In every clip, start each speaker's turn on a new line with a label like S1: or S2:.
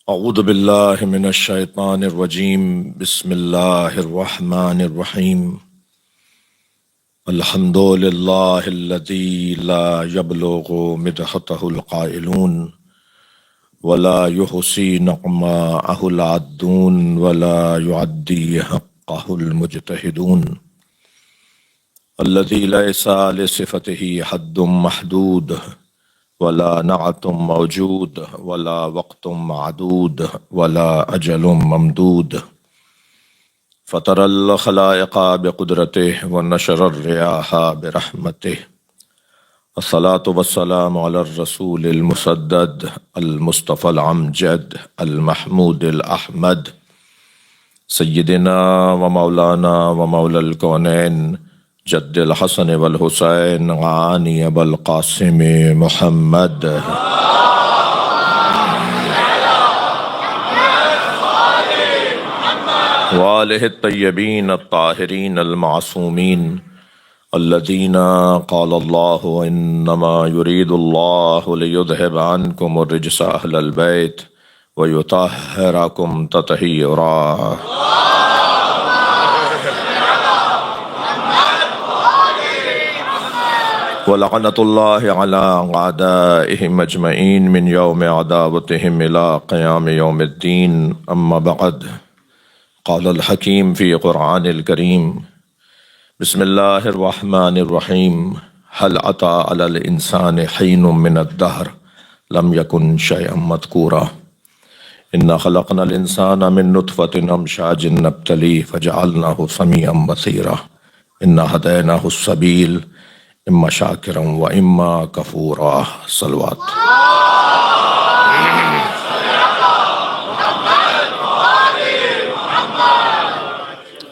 S1: اعوذ باللہ من الشیطان الرجیم بسم اللہ الرحمن الرحیم الحمد للہ الذی لا یبلغ مدحتہ القائلون ولا یحصی نعماءہ العدون ولا یعدی حقہ المجتہدون الذی لیس لصفتہ حد محدود ولا نعت موجود ولا وقت معدود ولا اجل ممدود فطر الخلائق بقدرته ونشر الرياح برحمته الصلاة والسلام على الرسول المسدد المصطفى العمجد المحمود الأحمد سيدنا ومولانا ومولى الكونين جد الحسن والحسين عاني أبا القاسم محمد وآله الطيبين الطاهرين المعصومين الذين قال الله إنما يريد الله ليذهب عنكم الرجس أهل البيت ويطهركم تطهيرا ولعنة الله على أعدائهم أجمعين من يوم عداوتهم إلى قيام يوم الدين أما بعد قال الحكيم في قرآن الكريم بسم الله الرحمن الرحيم هل أتى على الإنسان حين من الدهر لم يكن شيئا مذكورا إنا خلقنا الإنسان من نطفة أمشاج نبتليه فجعلناه سميعا بصيرا إنا هديناه السبيل اما شاکرا و اما کفورا صلوات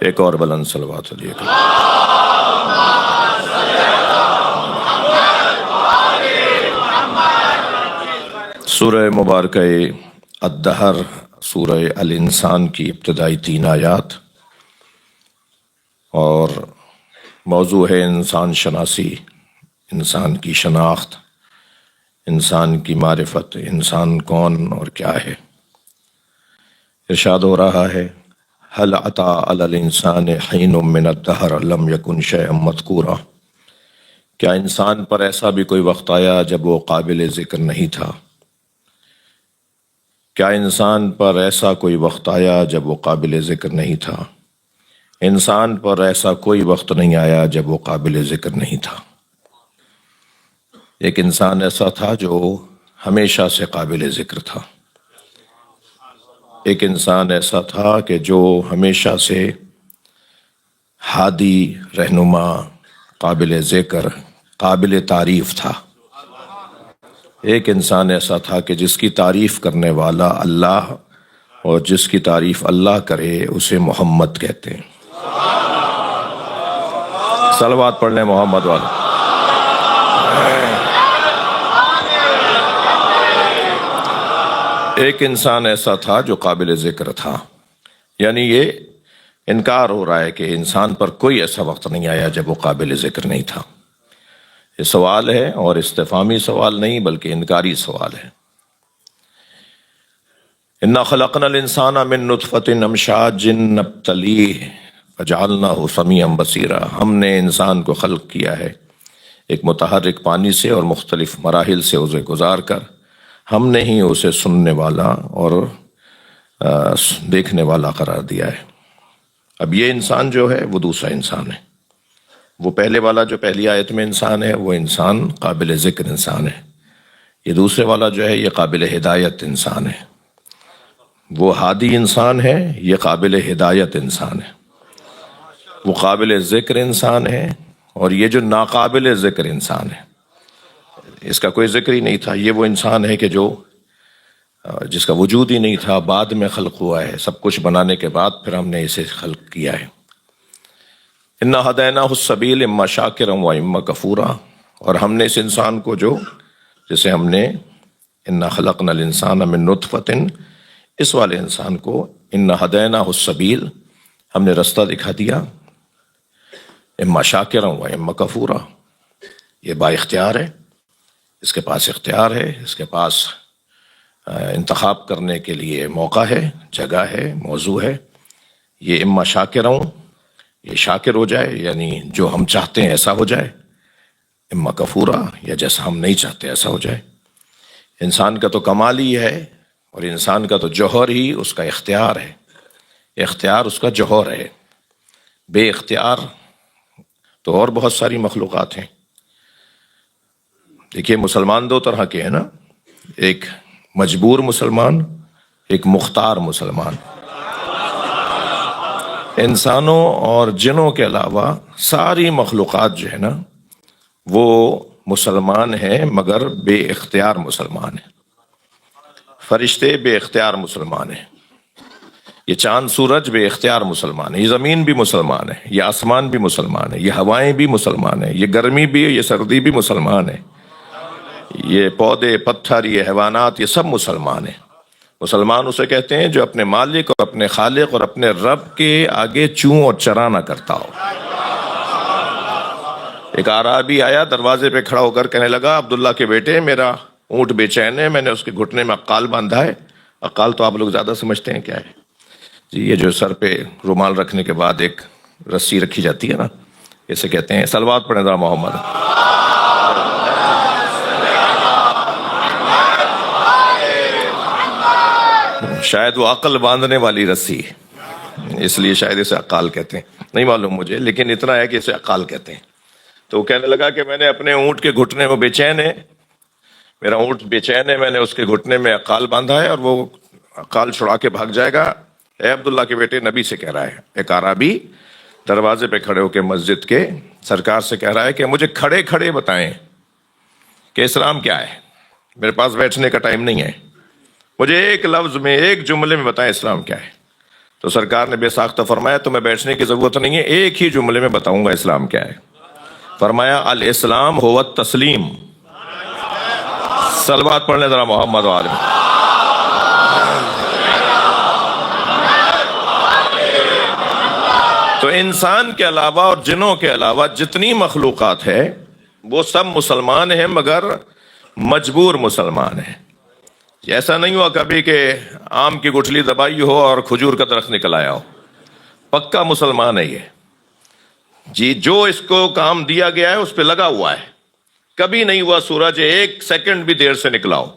S1: ایک اور بلند صلوات علیہ سورہ مبارکہ الدہر سورہ الانسان کی ابتدائی 3 آیات اور موضوع ہے انسان شناسی، انسان کی شناخت، انسان کی معرفت، انسان کون اور کیا ہے۔ ارشاد ہو رہا ہے هل أتى على الإنسان حين من الدهر لم يكن شيئا مذكورا، کیا انسان پر ایسا بھی کوئی وقت آیا جب وہ قابل ذکر نہیں تھا؟ کیا انسان پر ایسا کوئی وقت آیا جب وہ قابل ذکر نہیں تھا؟ انسان پر ایسا کوئی وقت نہیں آیا جب وہ قابل ذکر نہیں تھا۔ ایک انسان ایسا تھا جو ہمیشہ سے قابل ذکر تھا، ایک انسان ایسا تھا کہ جو ہمیشہ سے ہادی، رہنما، قابل ذکر، قابل تعریف تھا۔ ایک انسان ایسا تھا کہ جس کی تعریف کرنے والا اللہ اور جس کی تعریف اللہ کرے اسے محمد کہتے ہیں۔ صلوات پڑھ لیں محمد والا۔ ایک انسان ایسا تھا جو قابل ذکر تھا، یعنی یہ انکار ہو رہا ہے کہ انسان پر کوئی ایسا وقت نہیں آیا جب وہ قابل ذکر نہیں تھا۔ یہ سوال ہے اور استفہامی سوال نہیں بلکہ انکاری سوال ہے۔ انا خلقنا الانسان من نطفۃ امشاج نبتلیہ فجعلناہ سمیعا بصیرا، ہم نے انسان کو خلق کیا ہے ایک متحرک پانی سے اور مختلف مراحل سے اسے گزار کر ہم نے ہی اسے سننے والا اور دیکھنے والا قرار دیا ہے۔ اب یہ انسان جو ہے وہ دوسرا انسان ہے، وہ پہلے والا جو پہلی آیت میں انسان ہے وہ انسان قابل ذکر انسان ہے، یہ دوسرے والا جو ہے یہ قابل ہدایت انسان ہے۔ وہ ہادی انسان ہے، یہ قابل ہدایت انسان ہے۔ وہ قابل ذکر انسان ہے اور یہ جو ناقابل ذکر انسان ہے، اس کا کوئی ذکر ہی نہیں تھا۔ یہ وہ انسان ہے کہ جس کا وجود ہی نہیں تھا، بعد میں خلق ہوا ہے، سب کچھ بنانے کے بعد پھر ہم نے اسے خلق کیا ہے۔ انا ہدیناہ السبیل اما شاکرا و اما کفورا، اور ہم نے اس انسان کو جسے ہم نے انا خلقنا الانسان من نطفۃ، اس والے انسان کو انا ہدیناہ السبیل ہم نے رستہ دکھا دیا، اما شاکرا و اما کفورا، یہ با اختیار ہے، اس کے پاس اختیار ہے، اس کے پاس انتخاب کرنے کے لیے موقع ہے، جگہ ہے، موضوع ہے۔ یہ اما شاکروں، یہ شاکر ہو جائے یعنی جو ہم چاہتے ہیں ایسا ہو جائے، اما کفورا، یا جیسا ہم نہیں چاہتے ایسا ہو جائے۔ انسان کا تو کمال ہی ہے، اور انسان کا تو جوہر ہی اس کا اختیار ہے، اختیار اس کا جوہر ہے۔ بے اختیار تو اور بہت ساری مخلوقات ہیں۔ دیکھیے مسلمان دو طرح کے ہیں نا، ایک مجبور مسلمان، ایک مختار مسلمان۔ انسانوں اور جنوں کے علاوہ ساری مخلوقات جو ہے نا وہ مسلمان ہیں، مگر بے اختیار مسلمان ہیں۔ فرشتے بے اختیار مسلمان ہیں، یہ چاند سورج بے اختیار مسلمان ہے، یہ زمین بھی مسلمان ہے، یہ آسمان بھی مسلمان ہے، یہ ہوائیں بھی مسلمان ہیں، یہ گرمی بھی ہے، یہ سردی بھی مسلمان ہے، یہ پودے پتھر یہ حیوانات یہ سب مسلمان ہیں۔ مسلمان اسے کہتے ہیں جو اپنے مالک اور اپنے خالق اور اپنے رب کے آگے چوں اور چرا نہ کرتا ہو۔ ایک اعرابی آیا دروازے پہ کھڑا ہو کر کہنے لگا، عبداللہ کے بیٹے میرا اونٹ بے چین ہے، میں نے اس کے گھٹنے میں عقال باندھا ہے۔ عقال تو آپ لوگ زیادہ سمجھتے ہیں کیا ہے جی، یہ جو سر پہ رومال رکھنے کے بعد ایک رسی رکھی جاتی ہے نا، اسے کہتے ہیں۔ صلوات پڑھیں ذرا محمد۔ شاید وہ عقل باندھنے والی رسی ہے، اس لیے شاید اسے عقال کہتے ہیں، نہیں معلوم مجھے، لیکن اتنا ہے کہ اسے عقال کہتے ہیں۔ تو وہ کہنے لگا کہ میں نے اپنے اونٹ کے گھٹنے میں بے چین ہے، میرا اونٹ بے چین ہے، میں نے اس کے گھٹنے میں عقال باندھا ہے اور وہ عقال چھڑا کے بھاگ جائے گا۔ اے عبداللہ کے بیٹے، نبی سے کہہ رہا ہے، ایک عربی دروازے پہ کھڑے ہو کے مسجد کے سرکار سے کہہ رہا ہے کہ مجھے کھڑے کھڑے بتائیں کہ اسلام کیا ہے، میرے پاس بیٹھنے کا ٹائم نہیں ہے، مجھے ایک لفظ میں ایک جملے میں بتائیں اسلام کیا ہے۔ تو سرکار نے بے ساختہ فرمایا تمہیں بیٹھنے کی ضرورت نہیں ہے، ایک ہی جملے میں بتاؤں گا اسلام کیا ہے۔ فرمایا الاسلام هو التسلیم۔ صلوات پڑھنے ذرا محمد و آل محمد۔ تو انسان کے علاوہ اور جنوں کے علاوہ جتنی مخلوقات ہے وہ سب مسلمان ہیں، مگر مجبور مسلمان ہیں۔ ایسا نہیں ہوا کبھی کہ آم کی گٹھلی دبائی ہو اور کھجور کا درخت نکل آیا ہو، پکا مسلمان ہے یہ جی، جو اس کو کام دیا گیا ہے اس پہ لگا ہوا ہے۔ کبھی نہیں ہوا سورج ایک سیکنڈ بھی دیر سے نکلا ہو،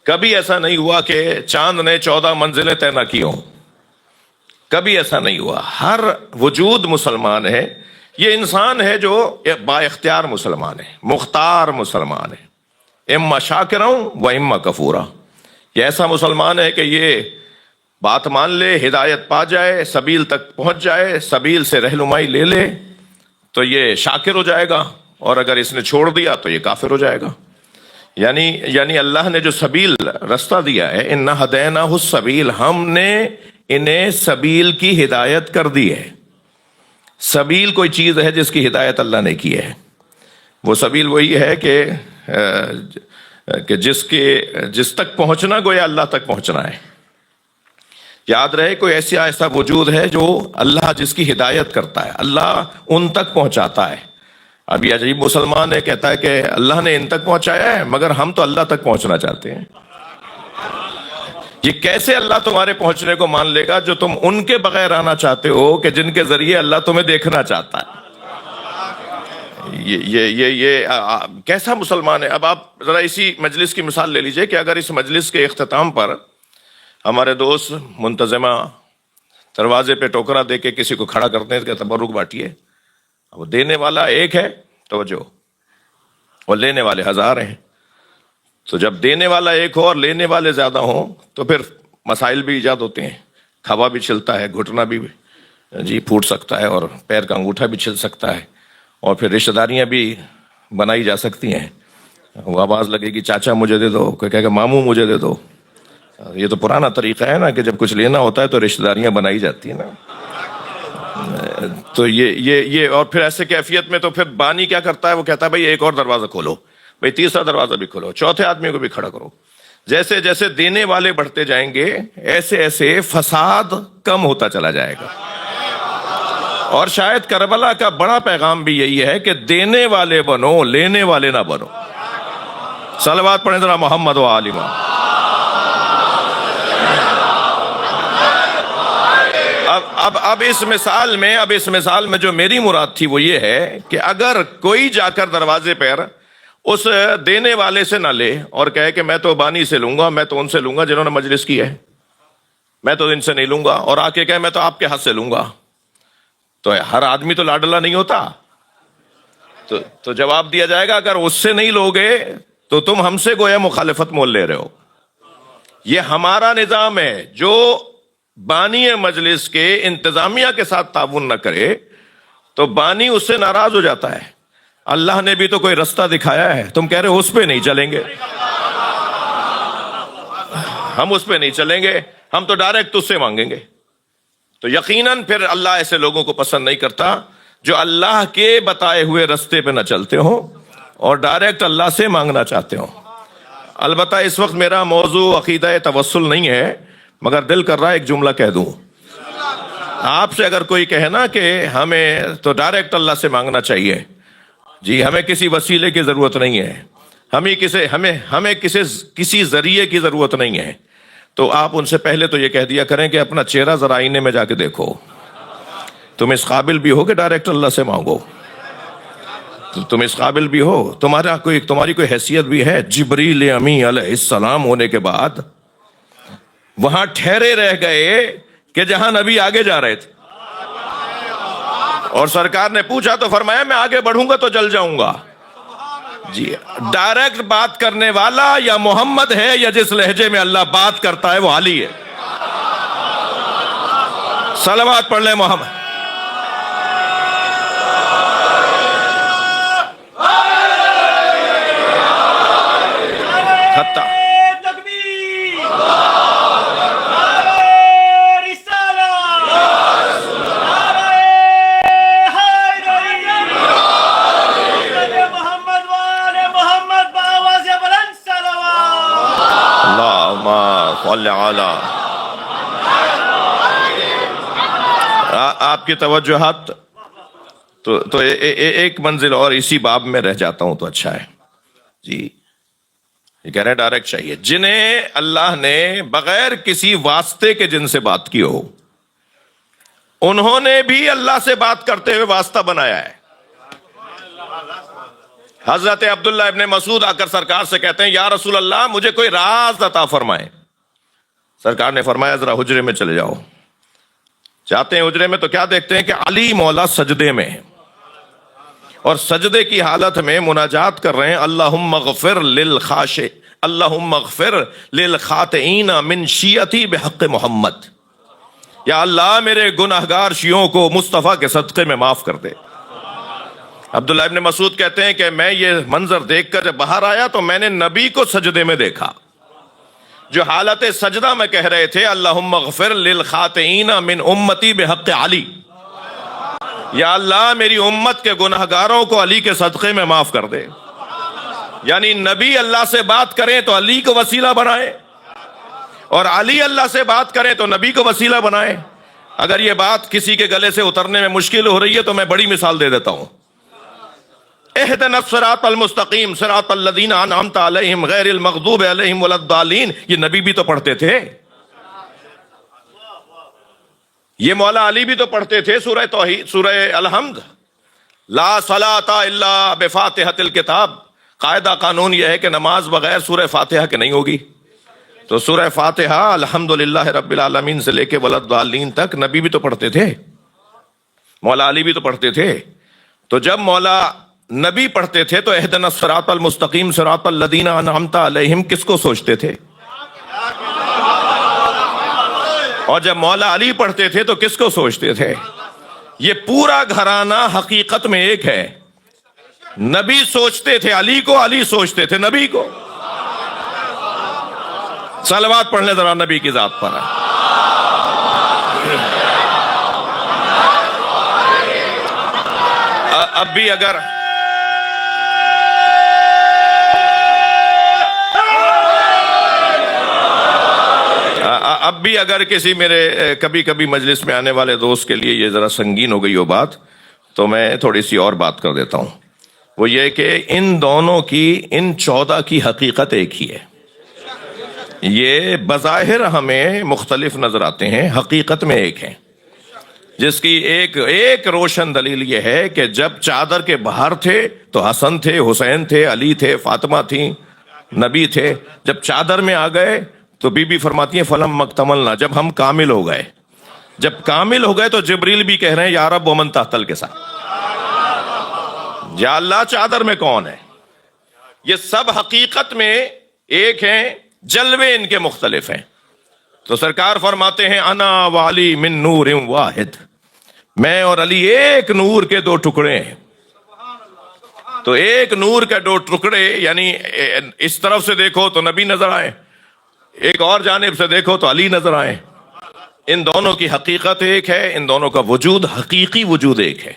S1: کبھی ایسا نہیں ہوا کہ چاند نے 14 منزلیں طے نہ کی ہوں، کبھی ایسا نہیں ہوا۔ ہر وجود مسلمان ہے، یہ انسان ہے جو با اختیار مسلمان ہے، مختار مسلمان ہے، اما شاکروں و اما کفورا۔ یہ ایسا مسلمان ہے کہ یہ بات مان لے، ہدایت پا جائے، سبیل تک پہنچ جائے، سبیل سے رہنمائی لے لے تو یہ شاکر ہو جائے گا، اور اگر اس نے چھوڑ دیا تو یہ کافر ہو جائے گا۔ یعنی اللہ نے جو سبیل رستہ دیا ہے، اِنَّا هَدَيْنَاهُ السَّبِيلَ، ہم نے انہیں سبیل کی ہدایت کر دی ہے۔ سبیل کوئی چیز ہے جس کی ہدایت اللہ نے کی ہے، وہ سبیل وہی ہے کہ جس تک پہنچنا گویا اللہ تک پہنچنا ہے۔ یاد رہے کوئی ایسا وجود ہے جو اللہ جس کی ہدایت کرتا ہے، اللہ ان تک پہنچاتا ہے۔ اب یہ عجیب مسلمان ہے، کہتا ہے کہ اللہ نے ان تک پہنچایا ہے مگر ہم تو اللہ تک پہنچنا چاہتے ہیں۔ یہ کیسے اللہ تمہارے پہنچنے کو مان لے گا جو تم ان کے بغیر آنا چاہتے ہو کہ جن کے ذریعے اللہ تمہیں دیکھنا چاہتا ہے؟ یہ کیسا مسلمان ہے؟ اب آپ ذرا اسی مجلس کی مثال لے لیجئے کہ اگر اس مجلس کے اختتام پر ہمارے دوست منتظمہ دروازے پہ ٹوکرا دے کے کسی کو کھڑا کرتے ہیں کہ تبرک بانٹیے، وہ دینے والا ایک ہے توجہ، اور لینے والے ہزار ہیں۔ تو جب دینے والا ایک ہو اور لینے والے زیادہ ہوں تو پھر مسائل بھی ایجاد ہوتے ہیں، کھوا بھی چھلتا ہے، گھٹنا بھی جی پھوٹ سکتا ہے، اور پیر کا انگوٹھا بھی چھل سکتا ہے، اور پھر رشتہ داریاں بھی بنائی جا سکتی ہیں۔ وہ آواز لگے گی چاچا مجھے دے دو، کوئی کہے گا ماموں مجھے دے دو۔ یہ تو پرانا طریقہ ہے نا کہ جب کچھ لینا ہوتا ہے تو رشتہ داریاں بنائی جاتی ہیں نا۔ تو یہ اور پھر ایسے کیفیت میں تو پھر بانی کیا کرتا ہے، وہ کہتا ہے بھائی ایک اور دروازہ کھولو، بھائی تیسرا دروازہ بھی کھولو، چوتھے آدمی کو بھی کھڑا کرو۔ جیسے جیسے دینے والے بڑھتے جائیں گے ایسے ایسے فساد کم ہوتا چلا جائے گا۔ اور شاید کربلا کا بڑا پیغام بھی یہی ہے کہ دینے والے بنو، لینے والے نہ بنو۔ صلوات پڑھیں ذرا محمد و آل محمد۔ اب اس مثال میں جو میری مراد تھی وہ یہ ہے کہ اگر کوئی جا کر دروازے پر اس دینے والے سے نہ لے اور کہے کہ میں تو بانی سے لوں گا، میں تو ان سے لوں گا جنہوں نے مجلس کی ہے، میں تو ان سے نہیں لوں گا، اور آ کے کہے میں تو آپ کے ہاتھ سے لوں گا، تو ہر آدمی تو لاڈلا نہیں ہوتا. تو جواب دیا جائے گا اگر اس سے نہیں لوگے تو تم ہم سے گویا مخالفت مول لے رہے ہو. یہ ہمارا نظام ہے، جو بانی مجلس کے انتظامیہ کے ساتھ تعاون نہ کرے تو بانی اس سے ناراض ہو جاتا ہے. اللہ نے بھی تو کوئی رستہ دکھایا ہے، تم کہہ رہے ہو اس پہ نہیں چلیں گے. ہم اس پہ نہیں چلیں گے، ہم تو ڈائریکٹ اس سے مانگیں گے. تو یقیناً پھر اللہ ایسے لوگوں کو پسند نہیں کرتا جو اللہ کے بتائے ہوئے رستے پہ نہ چلتے ہوں اور ڈائریکٹ اللہ سے مانگنا چاہتے ہوں. البتہ اس وقت میرا موضوع عقیدہ توسل نہیں ہے، مگر دل کر رہا ہے ایک جملہ کہہ دوں. آپ سے اگر کوئی کہے نا کہ ہمیں تو ڈائریکٹ اللہ سے مانگنا چاہیے، جی ہمیں کسی وسیلے کی ضرورت نہیں ہے، ہمیں کسی ذریعے کی ضرورت نہیں ہے، تو آپ ان سے پہلے تو یہ کہہ دیا کریں کہ اپنا چہرہ ذرا آئینے میں جا کے دیکھو. تم اس قابل بھی ہو کہ ڈائریکٹ اللہ سے مانگو؟ تم اس قابل بھی ہو؟ تمہاری کوئی حیثیت بھی ہے؟ جبریل امی علیہ السلام ہونے کے بعد وہاں ٹھہرے رہ گئے کہ جہاں نبی آگے جا رہے تھے، اور سرکار نے پوچھا تو فرمایا میں آگے بڑھوں گا تو جل جاؤں گا. جی ڈائریکٹ بات کرنے والا یا محمد ہے یا جس لہجے میں اللہ بات کرتا ہے وہ علی ہے. صلوات پڑھ لیں محمد. آپ کی توجہات تو ایک منزل اور اسی باب میں رہ جاتا ہوں تو اچھا ہے. جی یہ کہہ رہے ہیں ڈائریکٹ چاہیے. جنہیں اللہ نے بغیر کسی واسطے کے جن سے بات کی ہو، انہوں نے بھی اللہ سے بات کرتے ہوئے واسطہ بنایا ہے. حضرت عبداللہ ابن مسعود آ کر سرکار سے کہتے ہیں یا رسول اللہ مجھے کوئی راز عطا فرمائیں. سرکار نے فرمایا ذرا حجرے میں چلے جاؤ. جاتے ہیں حجرے میں تو کیا دیکھتے ہیں کہ علی مولا سجدے میں ہیں، اور سجدے کی حالت میں مناجات کر رہے ہیں اللہم اغفر للخاشع اللہم اغفر للخاطئین من شیعتی بحق محمد. یا اللہ میرے گناہگار شیعوں کو مصطفیٰ کے صدقے میں معاف کر دے. عبداللہ ابن مسعود کہتے ہیں کہ میں یہ منظر دیکھ کر جب باہر آیا تو میں نے نبی کو سجدے میں دیکھا، جو حالت سجدہ میں کہہ رہے تھے اللہم اغفر للخاطئین من امتی بحق علی. یا اللہ میری امت کے گناہگاروں کو علی کے صدقے میں معاف کر دے. یعنی نبی اللہ سے بات کریں تو علی کو وسیلہ بنائے، اور علی اللہ سے بات کریں تو نبی کو وسیلہ بنائے. اگر یہ بات کسی کے گلے سے اترنے میں مشکل ہو رہی ہے تو میں بڑی مثال دے دیتا ہوں. اہدنا الصراط المستقیم صراط الذین انعمت علیہم غیر المغضوب علیہم ولا الضالین، یہ نبی بھی تو پڑھتے تھے، یہ مولا علی بھی تو پڑھتے تھے. سورہ توحید، سورہ الحمد، لا صلاۃ الا بفاتحۃ الکتاب. قاعدہ قانون یہ ہے کہ نماز بغیر سورہ فاتحہ کے نہیں ہوگی. تو سورہ فاتحہ الحمدللہ رب العالمین سے لے کے ولا الضالین تک نبی بھی تو پڑھتے تھے، مولا علی بھی تو پڑھتے تھے. تو جب مولا نبی پڑھتے تھے تو اہدنا الصراط المستقیم صراط الذین انعمت علیہم کس کو سوچتے تھے؟ اور جب مولا علی پڑھتے تھے تو کس کو سوچتے تھے؟ یہ پورا گھرانہ حقیقت میں ایک ہے. نبی سوچتے تھے علی کو، علی سوچتے تھے نبی کو. صلوات پڑھ لیں ذرا نبی کی ذات پر. اب بھی اگر کسی میرے کبھی کبھی مجلس میں آنے والے دوست کے لیے یہ ذرا سنگین ہو گئی ہو بات، تو میں تھوڑی سی اور بات کر دیتا ہوں. وہ یہ کہ ان دونوں کی، ان 14 کی حقیقت ایک ہی ہے. یہ بظاہر ہمیں مختلف نظر آتے ہیں، حقیقت میں ایک ہیں. جس کی ایک روشن دلیل یہ ہے کہ جب چادر کے باہر تھے تو حسن تھے، حسین تھے، علی تھے، فاطمہ تھیں، نبی تھے. جب چادر میں آ گئے تو بی بی فرماتی ہیں فلم مکتملنا، جب ہم کامل ہو گئے، جب کامل ہو گئے تو جبریل بھی کہہ رہے ہیں یا رب ومن تحتل کے ساتھ، یا اللہ چادر میں کون ہے. یہ سب حقیقت میں ایک ہیں، جلوے ان کے مختلف ہیں. تو سرکار فرماتے ہیں انا والی من نور واحد، میں اور علی ایک نور کے دو ٹکڑے ہیں. تو ایک نور کے دو ٹکڑے، یعنی اس طرف سے دیکھو تو نبی نظر آئے، ایک اور جانب سے دیکھو تو علی نظر آئے. ان دونوں کی حقیقت ایک ہے، ان دونوں کا وجود، حقیقی وجود ایک ہے.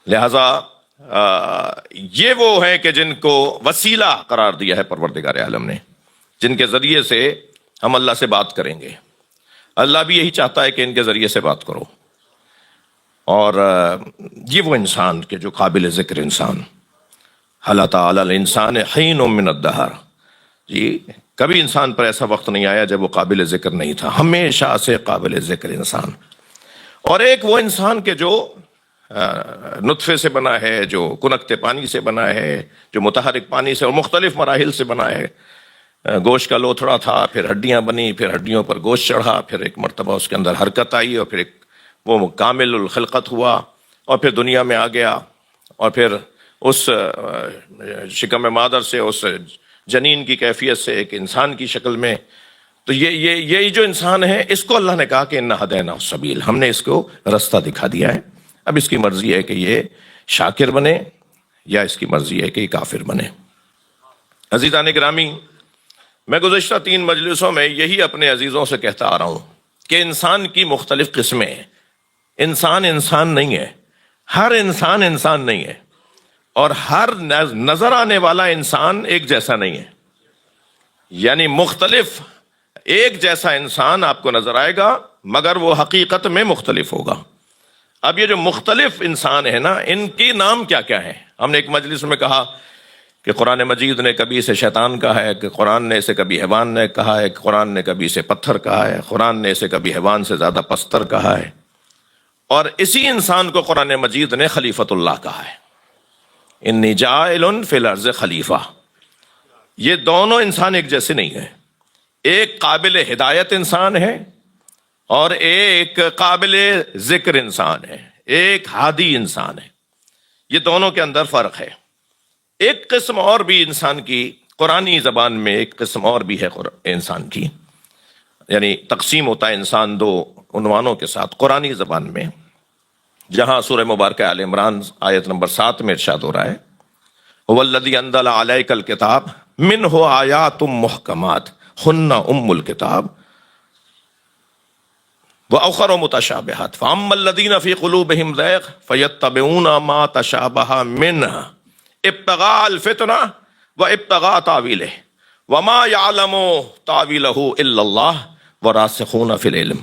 S1: لہذا یہ وہ ہیں کہ جن کو وسیلہ قرار دیا ہے پروردگار عالم نے، جن کے ذریعے سے ہم اللہ سے بات کریں گے. اللہ بھی یہی چاہتا ہے کہ ان کے ذریعے سے بات کرو. اور یہ وہ انسان کہ جو قابل ذکر انسان، حل تعالی الانسان حین من الدہر، جی کبھی انسان پر ایسا وقت نہیں آیا جب وہ قابل ذکر نہیں تھا، ہمیشہ سے قابل ذکر انسان. اور ایک وہ انسان کہ جو نطفے سے بنا ہے، جو کنکتے پانی سے بنا ہے، جو متحرک پانی سے اور مختلف مراحل سے بنا ہے. گوشت کا لوتھڑا تھا، پھر ہڈیاں بنی، پھر ہڈیوں پر گوشت چڑھا، پھر ایک مرتبہ اس کے اندر حرکت آئی، اور پھر ایک وہ کامل الخلقت ہوا، اور پھر دنیا میں آ گیا، اور پھر اس شکم مادر سے، اس جنین کی کیفیت سے ایک انسان کی شکل میں. تو یہ جو انسان ہے، اس کو اللہ نے کہا کہ انا ہدینہ السبیل، ہم نے اس کو رستہ دکھا دیا ہے. اب اس کی مرضی ہے کہ یہ شاکر بنے یا اس کی مرضی ہے کہ یہ کافر بنے. عزیزان گرامی، میں گزشتہ 3 مجلسوں میں یہی اپنے عزیزوں سے کہتا آ رہا ہوں کہ انسان کی مختلف قسمیں ہیں. انسان نہیں ہے، ہر انسان نہیں ہے، اور ہر نظر آنے والا انسان ایک جیسا نہیں ہے. یعنی مختلف، ایک جیسا انسان آپ کو نظر آئے گا مگر وہ حقیقت میں مختلف ہوگا. اب یہ جو مختلف انسان ہے نا، ان کی نام کیا کیا ہیں؟ ہم نے ایک مجلس میں کہا کہ قرآن مجید نے کبھی اسے شیطان کہا ہے، کہ قرآن نے اسے کبھی حیوان نے کہا ہے، کہ قرآن نے کبھی اسے پتھر کہا ہے، قرآن نے اسے کبھی حیوان سے زیادہ پستر کہا ہے، اور اسی انسان کو قرآن مجید نے خلیفۃ اللہ کہا ہے. انی جاعل فی الارض خلیفہ. یہ دونوں انسان ایک جیسے نہیں ہیں. ایک قابل ہدایت انسان ہے اور ایک قابل ذکر انسان ہے، ایک ہادی انسان ہے. یہ دونوں کے اندر فرق ہے. ایک قسم اور بھی انسان کی قرآنی زبان میں، ایک قسم اور بھی ہے انسان کی، یعنی تقسیم ہوتا ہے انسان 2 عنوانوں کے ساتھ قرآنی زبان میں، جہاں سورہ مبارکہ آل عمران آیت نمبر 7 میں ارشاد ہو رہا ہے هو الذی انزل علیک الکتاب منہ آیات محکمات ہن ام الکتاب وأخر متشابہات فأما الذین فی قلوبہم زیغ فیتبعون ما تشابہ منہ ابتغاء الفتنہ وابتغاء تاویلہ وما یعلم تاویلہ الا اللہ وراسخون فی العلم.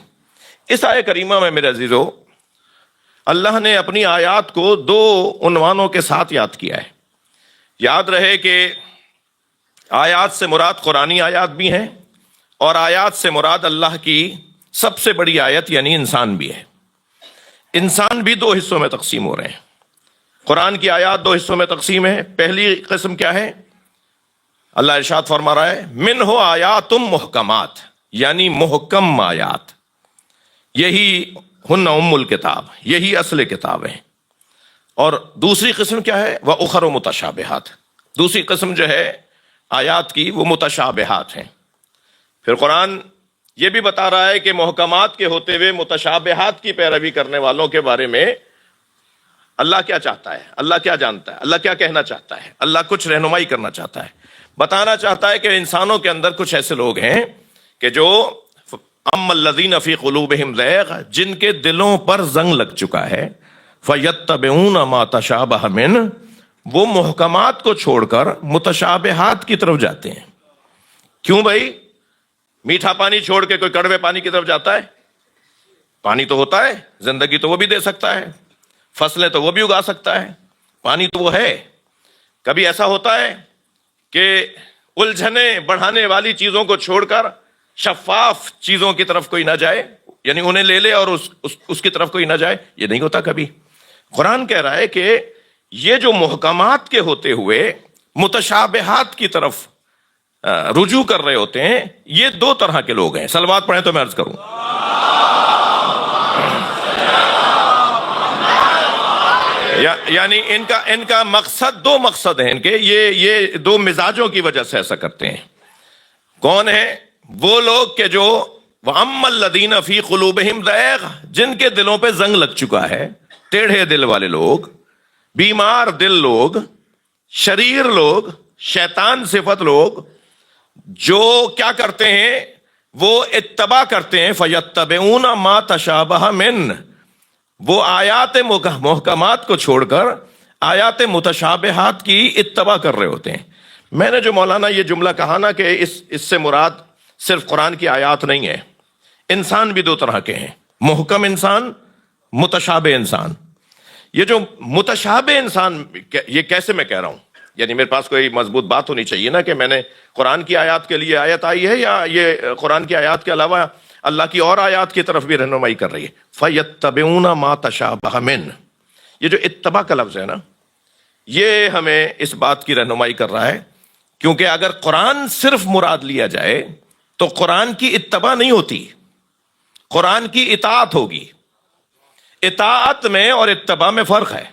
S1: اس آیہ کریمہ میں میرے عزیزو، اللہ نے اپنی آیات کو 2 عنوانوں کے ساتھ یاد کیا ہے. یاد رہے کہ آیات سے مراد قرآنی آیات بھی ہیں، اور آیات سے مراد اللہ کی سب سے بڑی آیت یعنی انسان بھی ہے. انسان بھی 2 حصوں میں تقسیم ہو رہے ہیں. قرآن کی آیات 2 حصوں میں تقسیم ہے. پہلی قسم کیا ہے؟ اللہ ارشاد فرما رہا ہے منہ آیات محکمات، یعنی محکم آیات، یہی ہن ام الکتاب، یہی اصل کتاب ہے. اور دوسری قسم کیا ہے؟ وَأُخَرُ متشابہات. دوسری قسم جو ہے آیات کی، وہ متشابہات ہیں. پھر قرآن یہ بھی بتا رہا ہے کہ محکمات کے ہوتے ہوئے متشابہات کی پیروی کرنے والوں کے بارے میں اللہ کیا چاہتا ہے، اللہ کیا جانتا ہے، اللہ کیا کہنا چاہتا ہے. اللہ کچھ رہنمائی کرنا چاہتا ہے، بتانا چاہتا ہے کہ انسانوں کے اندر کچھ ایسے لوگ ہیں کہ جو اما الذین فی قلوبہم زیغ، جن کے دلوں پر زنگ لگ چکا ہے، فیتبعون ما تشابہ منہ، وہ محکمات کو چھوڑ کر متشابہات کی طرف جاتے ہیں. کیوں بھائی؟ میٹھا پانی چھوڑ کے کوئی کڑوے پانی کی طرف جاتا ہے؟ پانی تو ہوتا ہے، زندگی تو وہ بھی دے سکتا ہے، فصلیں تو وہ بھی اگا سکتا ہے، پانی تو وہ ہے. کبھی ایسا ہوتا ہے کہ الجھنیں بڑھانے والی چیزوں کو چھوڑ کر شفاف چیزوں کی طرف کوئی نہ جائے؟ یعنی انہیں لے لے اور اس کی طرف کوئی نہ جائے، یہ نہیں ہوتا کبھی۔ قرآن کہہ رہا ہے کہ یہ جو محکمات کے ہوتے ہوئے متشابہات کی طرف رجوع کر رہے ہوتے ہیں، یہ دو طرح کے لوگ ہیں۔ صلوات پڑھیں تو میں عرض کروں، یعنی ان کا مقصد، دو مقصد ہیں ان کے، یہ دو مزاجوں کی وجہ سے ایسا کرتے ہیں۔ کون ہیں وہ لوگ کہ جو وَأَمَّا الَّذِينَ فِي قُلُوبِهِمْ زَيْغٌ، جن کے دلوں پہ زنگ لگ چکا ہے، ٹیڑھے دل والے لوگ، بیمار دل لوگ، شریر لوگ، شیطان صفت لوگ، جو کیا کرتے ہیں، وہ اتباع کرتے ہیں، فَيَتَّبِعُونَ مَا تَشَابَهَ مِنْهُ، وہ آیات محکمات کو چھوڑ کر آیات متشابہات کی اتباع کر رہے ہوتے ہیں۔ میں نے جو مولانا یہ جملہ کہا نا کہ اس سے مراد صرف قرآن کی آیات نہیں ہے، انسان بھی دو طرح کے ہیں، محکم انسان، متشابہ انسان۔ یہ جو متشابہ انسان، یہ کیسے میں کہہ رہا ہوں، یعنی میرے پاس کوئی مضبوط بات ہونی چاہیے نا کہ میں نے قرآن کی آیات کے لیے آیت آئی ہے، یا یہ قرآن کی آیات کے علاوہ اللہ کی اور آیات کی طرف بھی رہنمائی کر رہی ہے۔ فَيَتَّبِعُونَ مَا تَشَابَهَ مِنْهُ، یہ جو اتباع کا لفظ ہے نا، یہ ہمیں اس بات کی رہنمائی کر رہا ہے، کیونکہ اگر قرآن صرف مراد لیا جائے تو قرآن کی اتباع نہیں ہوتی، قرآن کی اطاعت ہوگی۔ اطاعت میں اور اتباع میں فرق ہے۔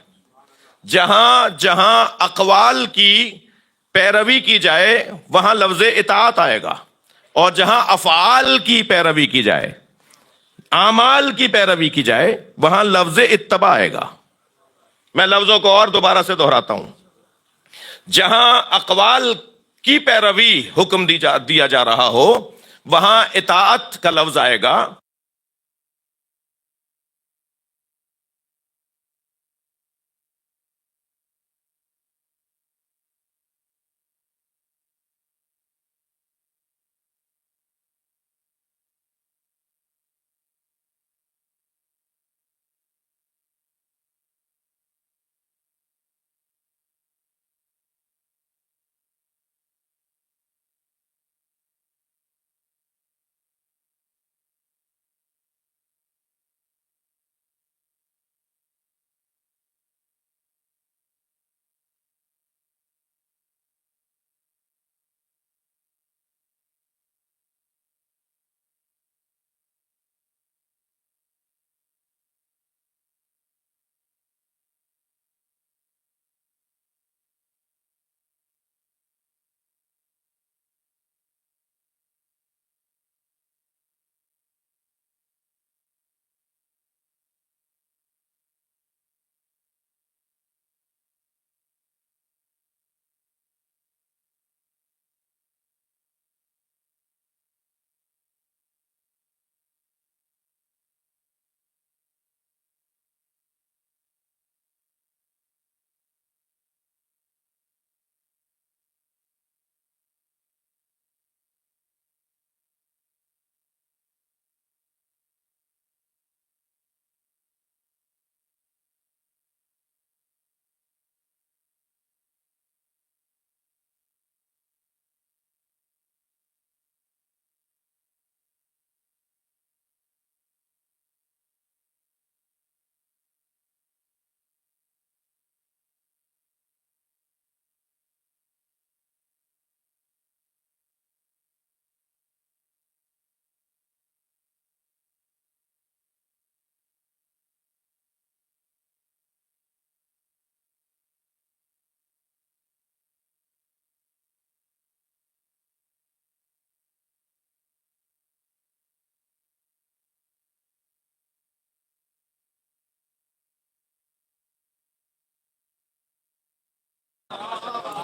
S1: جہاں اقوال کی پیروی کی جائے وہاں لفظ اطاعت آئے گا، اور جہاں افعال کی پیروی کی جائے، اعمال کی پیروی کی جائے، وہاں لفظ اتباع آئے گا۔ میں لفظوں کو اور دوبارہ سے دہراتا ہوں، جہاں اقوال کی پیروی حکم دیا جا رہا ہو وہاں اطاعت کا لفظ آئے گا۔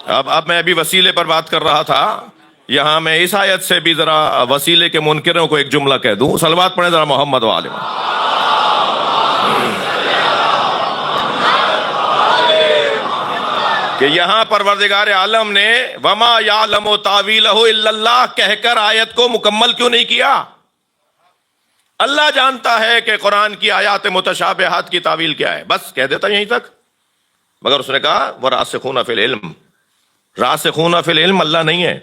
S1: اب میں ابھی وسیلے پر بات کر رہا تھا، یہاں میں اس آیت سے بھی ذرا وسیلے کے منکروں کو ایک جملہ کہہ دوں۔ صلوات پڑھیں ذرا محمد و آل محمد۔ کہ یہاں پروردگار عالم نے وما یعلم تاویلہ الا اللہ کہہ کر آیت کو مکمل کیوں نہیں کیا؟ اللہ جانتا ہے کہ قرآن کی آیات متشابہات کی تعویل کیا ہے، بس کہہ دیتا یہیں تک۔ مگر اس نے کہا وَرَاسِخُونَ فِي الْعِلْمِ، راسخون فی العلم اللہ نہیں ہے،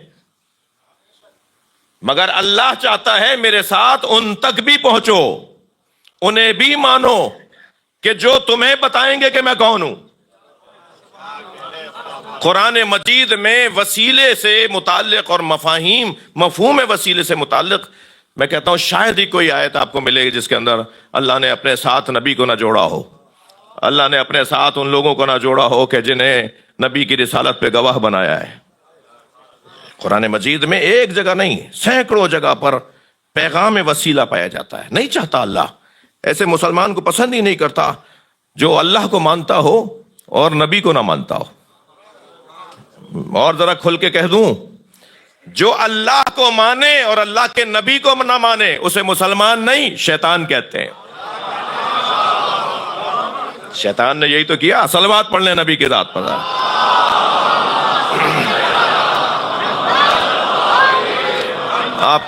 S1: مگر اللہ چاہتا ہے میرے ساتھ ان تک بھی پہنچو انہیں بھی مانو کہ جو تمہیں بتائیں گے کہ میں کون ہوں۔ قرآن مجید میں وسیلے سے متعلق اور مفہوم وسیلے سے متعلق میں کہتا ہوں شاید ہی کوئی آیت آپ کو ملے گی جس کے اندر اللہ نے اپنے ساتھ نبی کو نہ جوڑا ہو، اللہ نے اپنے ساتھ ان لوگوں کو نہ جوڑا ہو کہ جنہیں نبی کی رسالت پہ گواہ بنایا ہے۔ قرآن مجید میں ایک جگہ نہیں، سینکڑوں جگہ پر پیغام وسیلہ پایا جاتا ہے۔ نہیں چاہتا اللہ، ایسے مسلمان کو پسند ہی نہیں کرتا جو اللہ کو مانتا ہو اور نبی کو نہ مانتا ہو۔ اور ذرا کھل کے کہہ دوں، جو اللہ کو مانے اور اللہ کے نبی کو نہ مانے اسے مسلمان نہیں، شیطان کہتے ہیں۔ شیطان نے یہی تو کیا، صلوات پڑھ لیں نبی کی ذات پر۔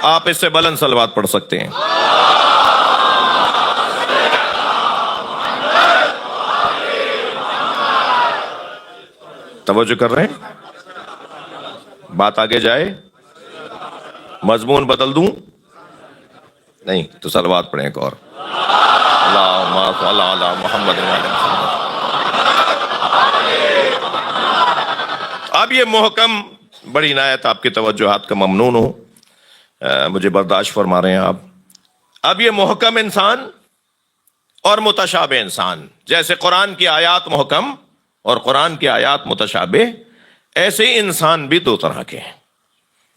S1: آپ اس سے بلند صلوات پڑھ سکتے ہیں۔ توجہ کر رہے ہیں؟ بات آگے جائے، مضمون بدل دوں؟ نہیں تو صلوات پڑھیں ایک اور۔ اللہم صل علی محمد و علی محمد۔ اب یہ محکم، بڑی عنایت آپ کی توجہات کا ممنون ہوں، مجھے برداشت فرما رہے ہیں آپ۔ اب یہ محکم انسان اور متشابہ انسان، جیسے قرآن کی آیات محکم اور قرآن کی آیات متشابہ، ایسے ہی انسان بھی دو طرح کے ہیں۔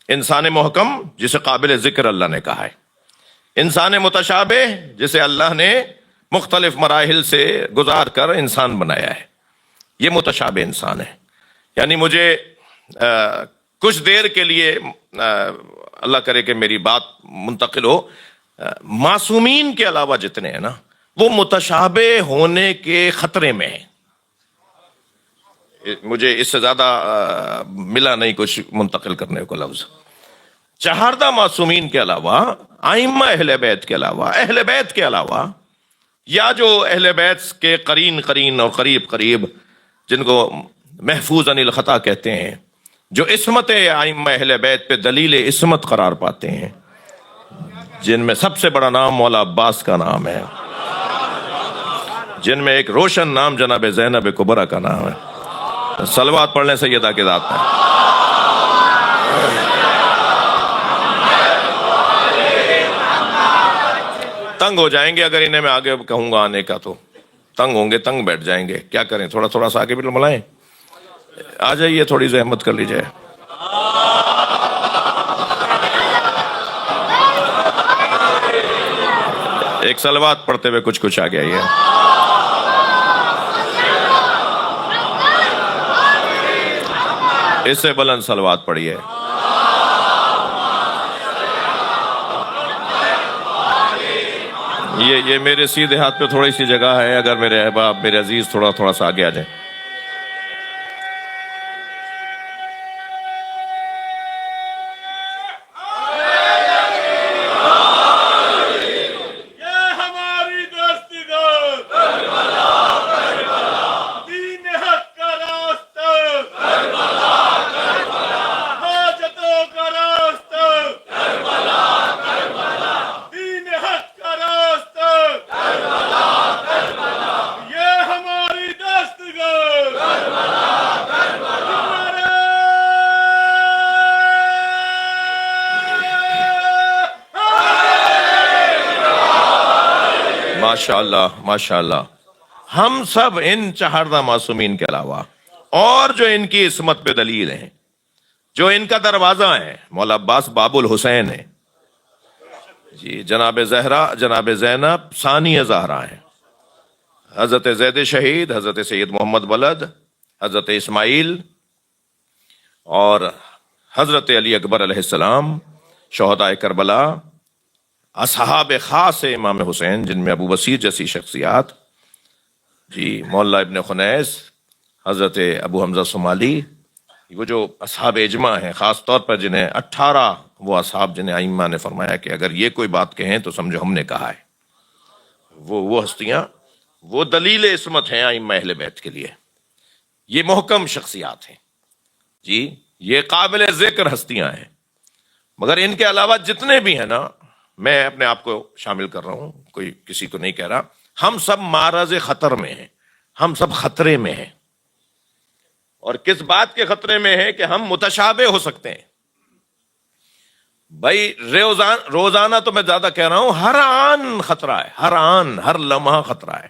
S1: انسان محکم جسے قابل ذکر اللہ نے کہا ہے، انسان متشابہ جسے اللہ نے مختلف مراحل سے گزار کر انسان بنایا ہے۔ یہ متشابہ انسان ہے، یعنی مجھے کچھ دیر کے لیے اللہ کرے کہ میری بات منتقل ہو، معصومین کے علاوہ جتنے ہیں نا وہ متشابہ ہونے کے خطرے میں ہیں۔ مجھے اس سے زیادہ ملا نہیں کچھ منتقل کرنے کو لفظ۔ چہاردہ معصومین کے علاوہ، ائمہ اہل بیت کے علاوہ، اہل بیت کے علاوہ، یا جو اہل بیت کے قرین اور قریب جن کو محفوظ عن الخطا کہتے ہیں، جو عصمت ائمہ اہل بیت پہ دلیل عصمت قرار پاتے ہیں، جن میں سب سے بڑا نام مولا عباس کا نام ہے، جن میں ایک روشن نام جناب زینب کبریٰ کا نام ہے۔ صلوات پڑھ لیں سیدہ کی ذات میں۔ تنگ ہو جائیں گے اگر انہیں میں آگے کہوں گا آنے کا، تو تنگ ہوں گے، تنگ بیٹھ جائیں گے۔ کیا کریں، تھوڑا سا آگے بھی ملائیں، آ جائیے، تھوڑی زحمت کر لیجئے۔ ایک صلوات پڑھتے ہوئے کچھ آگے آئیے۔ اس سے بلند صلوات پڑھیے۔ یہ میرے سیدھے ہاتھ پہ تھوڑی سی جگہ ہے، اگر میرے احباب، میرے عزیز تھوڑا سا آگے آ جائیں۔ ماشاءاللہ، ہم سب ان چہاردہ معصومین کے علاوہ اور جو ان کی عصمت پہ دلیل ہیں، جو ان کا دروازہ ہے، مولا عباس باب الحسین ہے جی، جناب زہرا، جناب زینب ثانیہ زہرا ہیں، حضرت زید شہید، حضرت سید محمد ولد، حضرت اسماعیل اور حضرت علی اکبر علیہ السلام، شہداء کربلا، اصحاب خاص امام حسین جن میں ابو بصیر جیسی شخصیات جی، مولا ابن خنیس، حضرت ابو حمزہ صومالی، وہ جو اصحاب اجماع ہیں، خاص طور پر جنہیں 18 وہ اصحاب جنہیں ائمہ نے فرمایا کہ اگر یہ کوئی بات کہیں تو سمجھو ہم نے کہا ہے، وہ ہستیاں، وہ دلیل عصمت ہیں ائمہ اہل بیت کے لیے۔ یہ محکم شخصیات ہیں جی، یہ قابل ذکر ہستیاں ہیں، مگر ان کے علاوہ جتنے بھی ہیں نا میں اپنے آپ کو شامل کر رہا ہوں، کوئی کسی کو نہیں کہہ رہا، ہم سب معرض خطر میں ہیں، ہم سب خطرے میں ہیں۔ اور کس بات کے خطرے میں ہے کہ ہم متشابہ ہو سکتے ہیں۔ بھائی روزانہ تو میں زیادہ کہہ رہا ہوں، ہر آن خطرہ ہے، ہر آن، ہر لمحہ خطرہ ہے،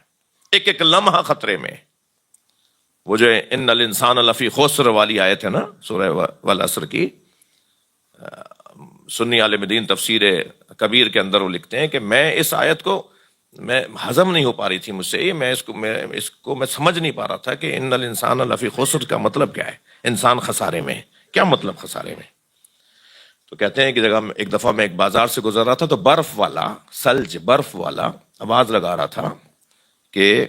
S1: ایک ایک لمحہ خطرے میں۔ وہ جو ان الانسان لفی خسر والی آیت ہے نا سورہ والعصر کی، سنی عالم دین تفسیر کبیر کے اندر وہ لکھتے ہیں کہ میں اس آیت کو میں ہضم نہیں ہو پا رہی تھی مجھ سے، میں اس کو میں سمجھ نہیں پا رہا تھا کہ ان الانسان لفی خسر کا مطلب کیا ہے، انسان خسارے میں ہے، کیا مطلب خسارے میں؟ تو کہتے ہیں کہ جگہ ایک دفعہ میں ایک بازار سے گزر رہا تھا تو برف والا، سلج برف والا آواز لگا رہا تھا کہ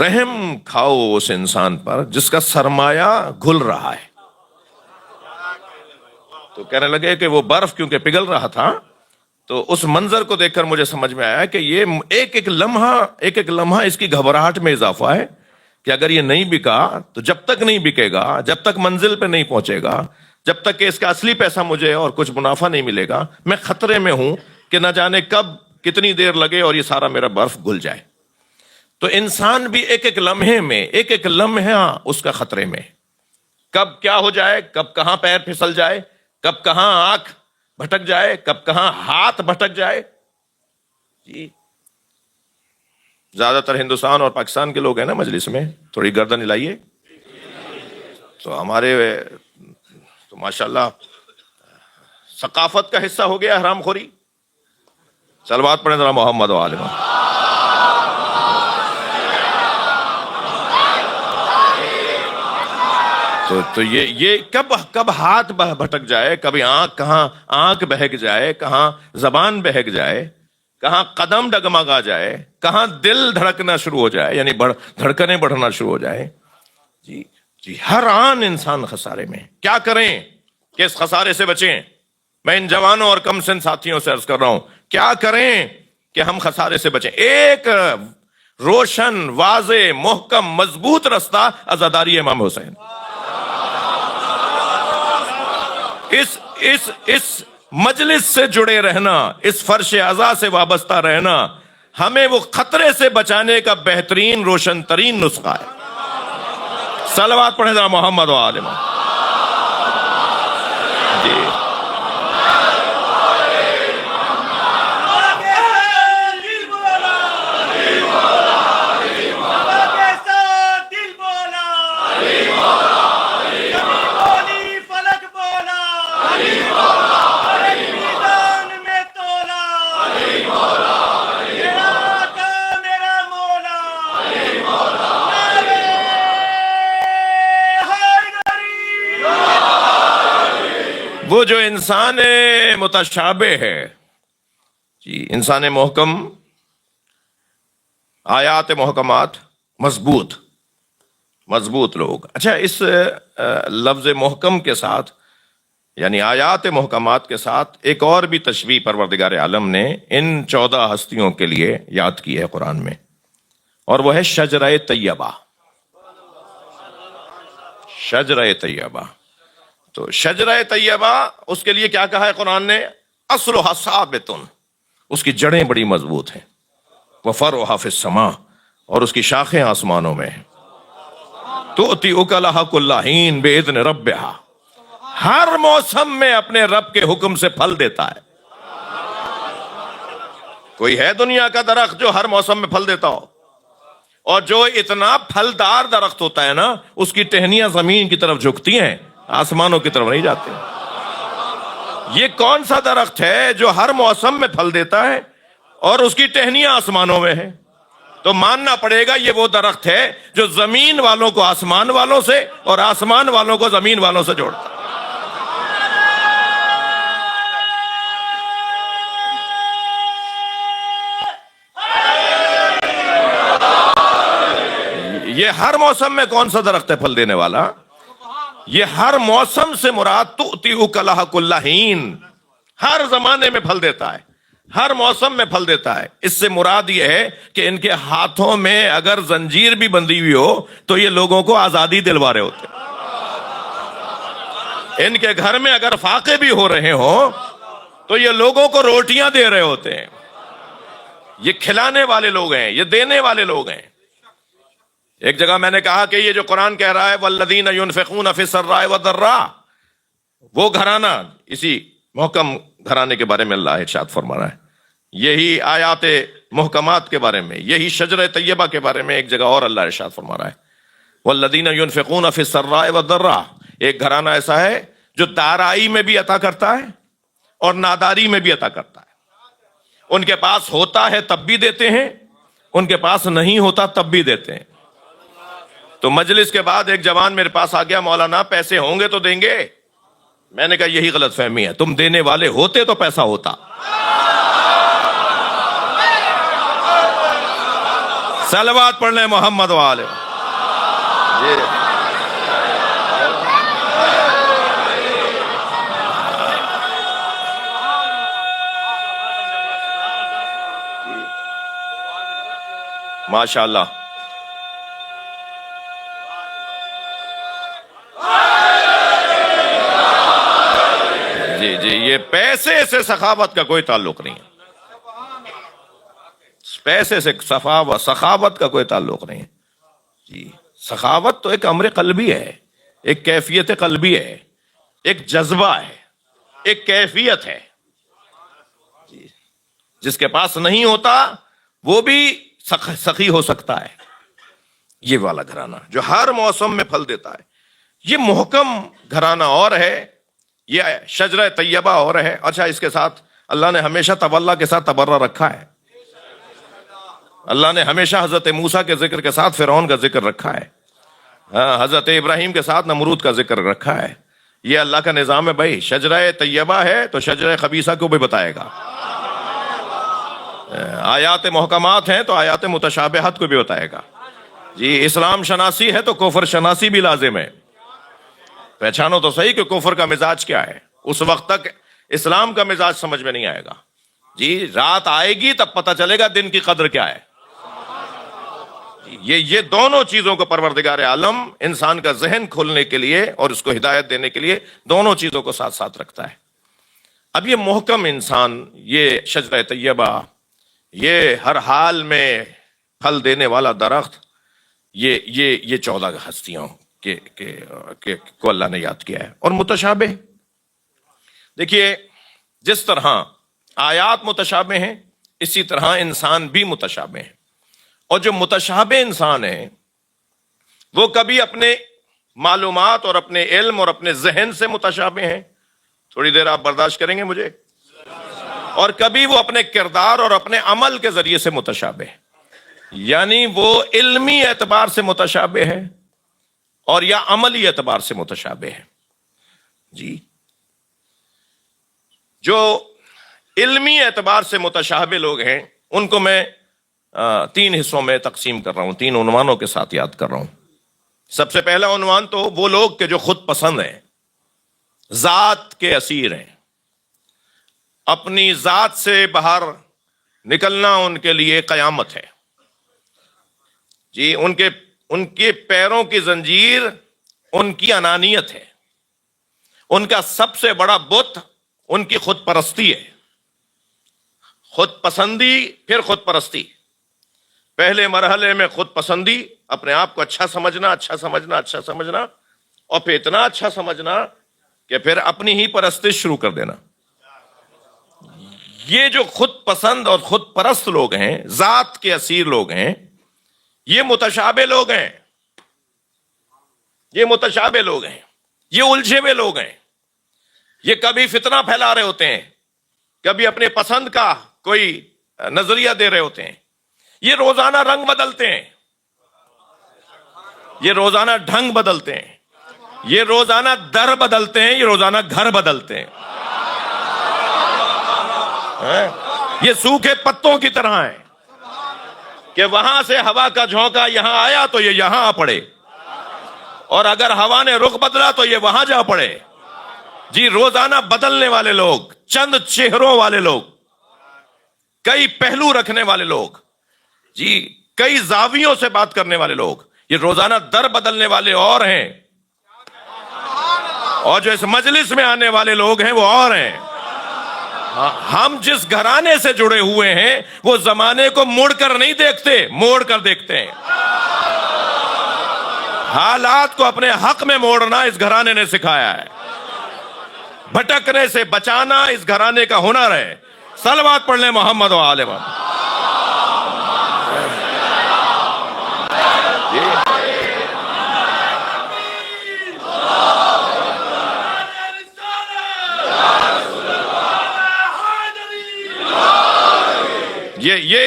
S1: رحم کھاؤ اس انسان پر جس کا سرمایہ گھل رہا ہے۔ تو کہنے لگے کہ وہ برف کیونکہ پگھل رہا تھا، تو اس منظر کو دیکھ کر مجھے سمجھ میں آیا کہ یہ ایک ایک لمحہ اس کی گھبراہٹ میں اضافہ ہے کہ اگر یہ نہیں بکا تو جب تک نہیں بکے گا، جب تک منزل پہ نہیں پہنچے گا، جب تک کہ اس کا اصلی پیسہ مجھے اور کچھ منافع نہیں ملے گا، میں خطرے میں ہوں کہ نہ جانے کب کتنی دیر لگے اور یہ سارا میرا برف گل جائے۔ تو انسان بھی ایک ایک لمحے میں، ایک ایک لمحہ اس کا خطرے میں، کب کیا ہو جائے، کب کہاں پیر پھسل جائے، کب کہاں آنکھ بھٹک جائے، کب کہاں ہاتھ بھٹک جائے۔ جی زیادہ تر ہندوستان اور پاکستان کے لوگ ہیں نا مجلس میں، تھوڑی گردن ہلائیے۔ تو ہمارے تو ماشاءاللہ ثقافت کا حصہ ہو گیا حرام خوری۔ صلوات پڑھیں ذرا محمد و آل محمد۔ تو یہ کب ہاتھ بھٹک جائے، کبھی آنکھ بہک جائے، کہاں زبان بہک جائے، کہاں قدم ڈگمگا جائے، کہاں دل دھڑکنا شروع ہو جائے، یعنی دھڑکنیں بڑھنا شروع ہو جائے۔ جی ہر آن انسان خسارے میں۔ کیا کریں کہ اس خسارے سے بچیں؟ میں ان جوانوں اور کم سن ساتھیوں سے عرض کر رہا ہوں، کیا کریں کہ ہم خسارے سے بچیں؟ ایک روشن، واضح، محکم، مضبوط رستہ عزاداری امام حسین۔ اس مجلس سے جڑے رہنا، اس فرش عزا سے وابستہ رہنا ہمیں وہ خطرے سے بچانے کا بہترین روشن ترین نسخہ ہے۔ صلوات پڑھیں ذرا محمد و آل محمد۔ جی وہ جو انسان متشابہ ہے، جی انسان محکم، آیات محکمات، مضبوط لوگ۔ اچھا، اس لفظ محکم کے ساتھ یعنی آیات محکمات کے ساتھ ایک اور بھی تشبیہ پروردگار عالم نے ان 14 ہستیوں کے لیے یاد کی ہے قرآن میں، اور وہ ہے شجرہ طیبہ۔ شجرہ طیبہ، تو شجرہ طیبہ اس کے لیے کیا کہا ہے قرآن نے؟ اصلھا ثابت، اس کی جڑیں بڑی مضبوط ہیں، وفرعھا فی السماء، اور اس کی شاخیں آسمانوں میں ہیں، تؤتی اکلھا کل حین باذن ربھا، ہر موسم میں اپنے رب کے حکم سے پھل دیتا ہے۔ کوئی ہے دنیا کا درخت جو ہر موسم میں پھل دیتا ہو؟ اور جو اتنا پھلدار درخت ہوتا ہے نا، اس کی ٹہنیاں زمین کی طرف جھکتی ہیں، آسمانوں کی طرف نہیں جاتے۔ یہ کون سا درخت ہے جو ہر موسم میں پھل دیتا ہے اور اس کی ٹہنیاں آسمانوں میں ہیں؟ تو ماننا پڑے گا یہ وہ درخت ہے جو زمین والوں کو آسمان والوں سے اور آسمان والوں کو زمین والوں سے جوڑتا ہے۔ یہ ہر موسم میں کون سا درخت ہے پھل دینے والا؟ یہ ہر موسم سے مراد تؤتی اکلھا کل حین، ہر زمانے میں پھل دیتا ہے، ہر موسم میں پھل دیتا ہے۔ اس سے مراد یہ ہے کہ ان کے ہاتھوں میں اگر زنجیر بھی بندھی ہوئی ہو تو یہ لوگوں کو آزادی دلوا رہے ہوتے ہیں۔ ان کے گھر میں اگر فاقے بھی ہو رہے ہوں تو یہ لوگوں کو روٹیاں دے رہے ہوتے ہیں، یہ کھلانے والے لوگ ہیں، یہ دینے والے لوگ ہیں۔ ایک جگہ میں نے کہا کہ یہ جو قرآن کہہ رہا ہے والذین ينفقون فی السراء والضراء، وہ گھرانہ، اسی محکم گھرانے کے بارے میں اللہ ارشاد فرما رہا ہے، یہی آیات محکمات کے بارے میں، یہی شجرہ طیبہ کے بارے میں ایک جگہ اور اللہ ارشاد فرما رہا ہے والذین ينفقون فی السراء والضراء، ایک گھرانہ ایسا ہے جو دارائی میں بھی عطا کرتا ہے اور ناداری میں بھی عطا کرتا ہے۔ ان کے پاس ہوتا ہے تب بھی دیتے ہیں، ان کے پاس نہیں ہوتا تب بھی دیتے ہیں۔ تو مجلس کے بعد ایک جوان میرے پاس آ گیا، مولانا پیسے ہوں گے تو دیں گے؟ میں نے کہا یہی غلط فہمی ہے، تم دینے والے ہوتے تو پیسہ ہوتا۔ صلوات پڑھ لیں محمد والے۔ ماشاء اللہ۔ جی یہ پیسے سے سخاوت کا کوئی تعلق نہیں ہے، پیسے سے سخاوت کا کوئی تعلق نہیں ہے جی۔ سخاوت تو ایک امر قلبی ہے، ایک کیفیت قلبی ہے، ایک جذبہ ہے، ایک کیفیت ہے جی۔ جس کے پاس نہیں ہوتا وہ بھی سخی ہو سکتا ہے۔ یہ والا گھرانہ جو ہر موسم میں پھل دیتا ہے، یہ محکم گھرانہ اور ہے، یہ شجرہ طیبہ اور ہے۔ اچھا، اس کے ساتھ اللہ نے ہمیشہ تولا کے ساتھ تبرہ رکھا ہے، اللہ نے ہمیشہ حضرت موسیٰ کے ذکر کے ساتھ فرعون کا ذکر رکھا ہے، حضرت ابراہیم کے ساتھ نمرود کا ذکر رکھا ہے۔ یہ اللہ کا نظام ہے بھائی، شجرہ طیبہ ہے تو شجرہ خبیثہ کو بھی بتائے گا، آیات محکمات ہیں تو آیات متشابہات کو بھی بتائے گا جی۔ اسلام شناسی ہے تو کفر شناسی بھی لازم ہے، پہچانو تو صحیح کہ کفر کا مزاج کیا ہے، اس وقت تک اسلام کا مزاج سمجھ میں نہیں آئے گا جی۔ رات آئے گی تب پتہ چلے گا دن کی قدر کیا ہے۔ یہ دونوں چیزوں کو پروردگار عالم انسان کا ذہن کھولنے کے لیے اور اس کو ہدایت دینے کے لیے دونوں چیزوں کو ساتھ ساتھ رکھتا ہے۔ اب یہ محکم انسان، یہ شجرہ طیبہ، یہ ہر حال میں پھل دینے والا درخت، یہ 14 ہستیوں کو اللہ نے یاد کیا ہے۔ اور متشابہ، دیکھیے جس طرح آیات متشابہ ہیں اسی طرح انسان بھی متشابہ ہیں، اور جو متشابہ انسان ہیں وہ کبھی اپنے معلومات اور اپنے علم اور اپنے ذہن سے متشابہ ہیں، تھوڑی دیر آپ برداشت کریں گے مجھے، اور کبھی وہ اپنے کردار اور اپنے عمل کے ذریعے سے متشابہ ہے، یعنی وہ علمی اعتبار سے متشابہ ہے اور یا عملی اعتبار سے متشابہ ہے جی۔ جو علمی اعتبار سے متشابہ لوگ ہیں ان کو میں 3 حصوں میں تقسیم کر رہا ہوں، 3 عنوانوں کے ساتھ یاد کر رہا ہوں۔ سب سے پہلا عنوان تو وہ لوگ کہ جو خود پسند ہیں، ذات کے اسیر ہیں، اپنی ذات سے باہر نکلنا ان کے لیے قیامت ہے جی۔ ان کے پیروں کی زنجیر ان کی انانیت ہے، ان کا سب سے بڑا بت ان کی خود پرستی ہے، خود پسندی پھر خود پرستی۔ پہلے مرحلے میں خود پسندی، اپنے آپ کو اچھا سمجھنا اور پھر اتنا اچھا سمجھنا کہ پھر اپنی ہی پرستش شروع کر دینا۔ یہ جو خود پسند اور خود پرست لوگ ہیں، ذات کے اسیر لوگ ہیں، یہ متشابہ لوگ ہیں، یہ متشابہ لوگ ہیں، یہ الجھے ہوئے لوگ ہیں۔ یہ کبھی فتنہ پھیلا رہے ہوتے ہیں، کبھی اپنے پسند کا کوئی نظریہ دے رہے ہوتے ہیں، یہ روزانہ رنگ بدلتے ہیں، یہ روزانہ ڈھنگ بدلتے ہیں، یہ روزانہ در بدلتے ہیں، یہ روزانہ گھر بدلتے ہیں، یہ سوکھے پتوں کی طرح ہیں کہ وہاں سے ہوا کا جھونکا یہاں آیا تو یہ یہاں آ پڑے، اور اگر ہوا نے رخ بدلا تو یہ وہاں جا پڑے جی۔ روزانہ بدلنے والے لوگ، چند چہروں والے لوگ، کئی پہلو رکھنے والے لوگ جی، کئی زاویوں سے بات کرنے والے لوگ، یہ روزانہ در بدلنے والے اور ہیں، اور جو اس مجلس میں آنے والے لوگ ہیں وہ اور ہیں ہم جس گھرانے سے جڑے ہوئے ہیں وہ زمانے کو مڑ کر نہیں دیکھتے، موڑ کر دیکھتے ہیں۔ حالات کو اپنے حق میں موڑنا اس گھرانے نے سکھایا ہے، بھٹکنے سے بچانا اس گھرانے کا ہنر ہے۔ صلوات پڑھ لیں محمد و آل محمد۔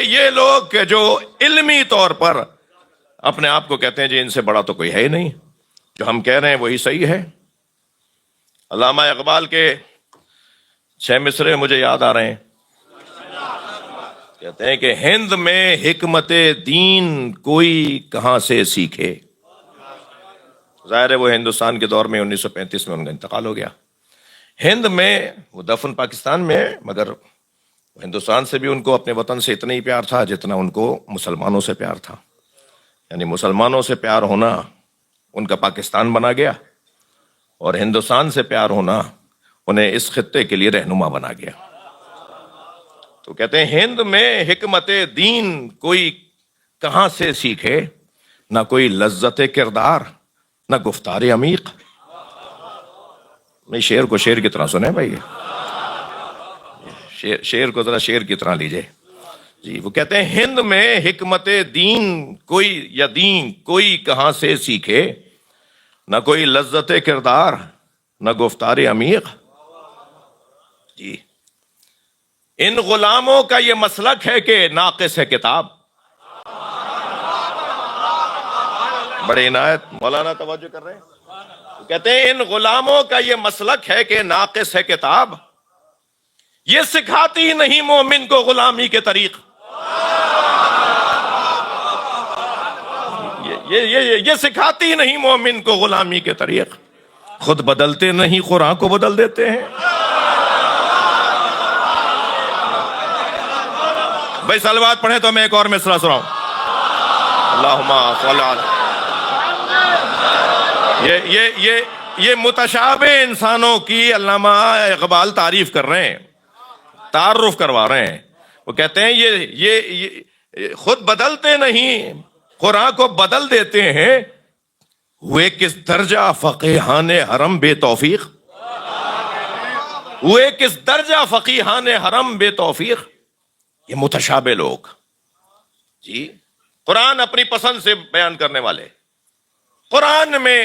S1: یہ لوگ جو علمی طور پر اپنے آپ کو کہتے ہیں جی ان سے بڑا تو کوئی ہے ہی نہیں، جو ہم کہہ رہے ہیں وہی صحیح ہے۔ علامہ اقبال کے 6 مصرے مجھے یاد آ رہے ہیں، کہتے ہیں کہ ہند میں حکمت دین کوئی کہاں سے سیکھے۔ ظاہر ہے وہ ہندوستان کے دور میں 1935 میں ان کا انتقال ہو گیا۔ ہند میں وہ دفن پاکستان میں ہے، مگر ہندوستان سے بھی ان کو اپنے وطن سے اتنا ہی پیار تھا جتنا ان کو مسلمانوں سے پیار تھا۔ یعنی مسلمانوں سے پیار ہونا ان کا پاکستان بنا گیا، اور ہندوستان سے پیار ہونا انہیں اس خطے کے لیے رہنما بنا گیا۔ تو کہتے ہیں ہند میں حکمت دین کوئی کہاں سے سیکھے، نہ کوئی لذت کردار نہ گفتار عمیق۔ نہیں، شعر کو شعر کی طرح سنیں بھائی، شعر کو ذرا شعر کی طرح لیجئے جی۔ وہ کہتے ہیں ہند میں حکمت دین کوئی یا دین کوئی کہاں سے سیکھے، نہ کوئی لذت کردار نہ گفتار عمیق جی۔ ان غلاموں کا یہ مسلک ہے کہ ناقص ہے کتاب۔ بڑے عنایت مولانا توجہ کر رہے ہیں۔ کہتے ہیں ان غلاموں کا یہ مسلک ہے کہ ناقص ہے کتاب، یہ سکھاتی نہیں مومن کو غلامی کے طریق۔ یہ سکھاتی نہیں مومن کو غلامی کے طریق، خود بدلتے نہیں قرآن کو بدل دیتے ہیں۔ بھائی صلوات پڑھیں تو میں ایک اور مصرع سناؤں۔ اللہم صلی علی۔ یہ متشابہ انسانوں کی علامہ اقبال تعریف کر رہے ہیں، تعارف کروا رہے ہیں۔ وہ کہتے ہیں یہ خود بدلتے نہیں، قرآن کو بدل دیتے ہیں، ہوئے کس درجہ فقیہان حرم بے توفیق، ہوئے کس درجہ فقیہان حرم بے توفیق۔ یہ متشابہ لوگ جی، قرآن اپنی پسند سے بیان کرنے والے۔ قرآن میں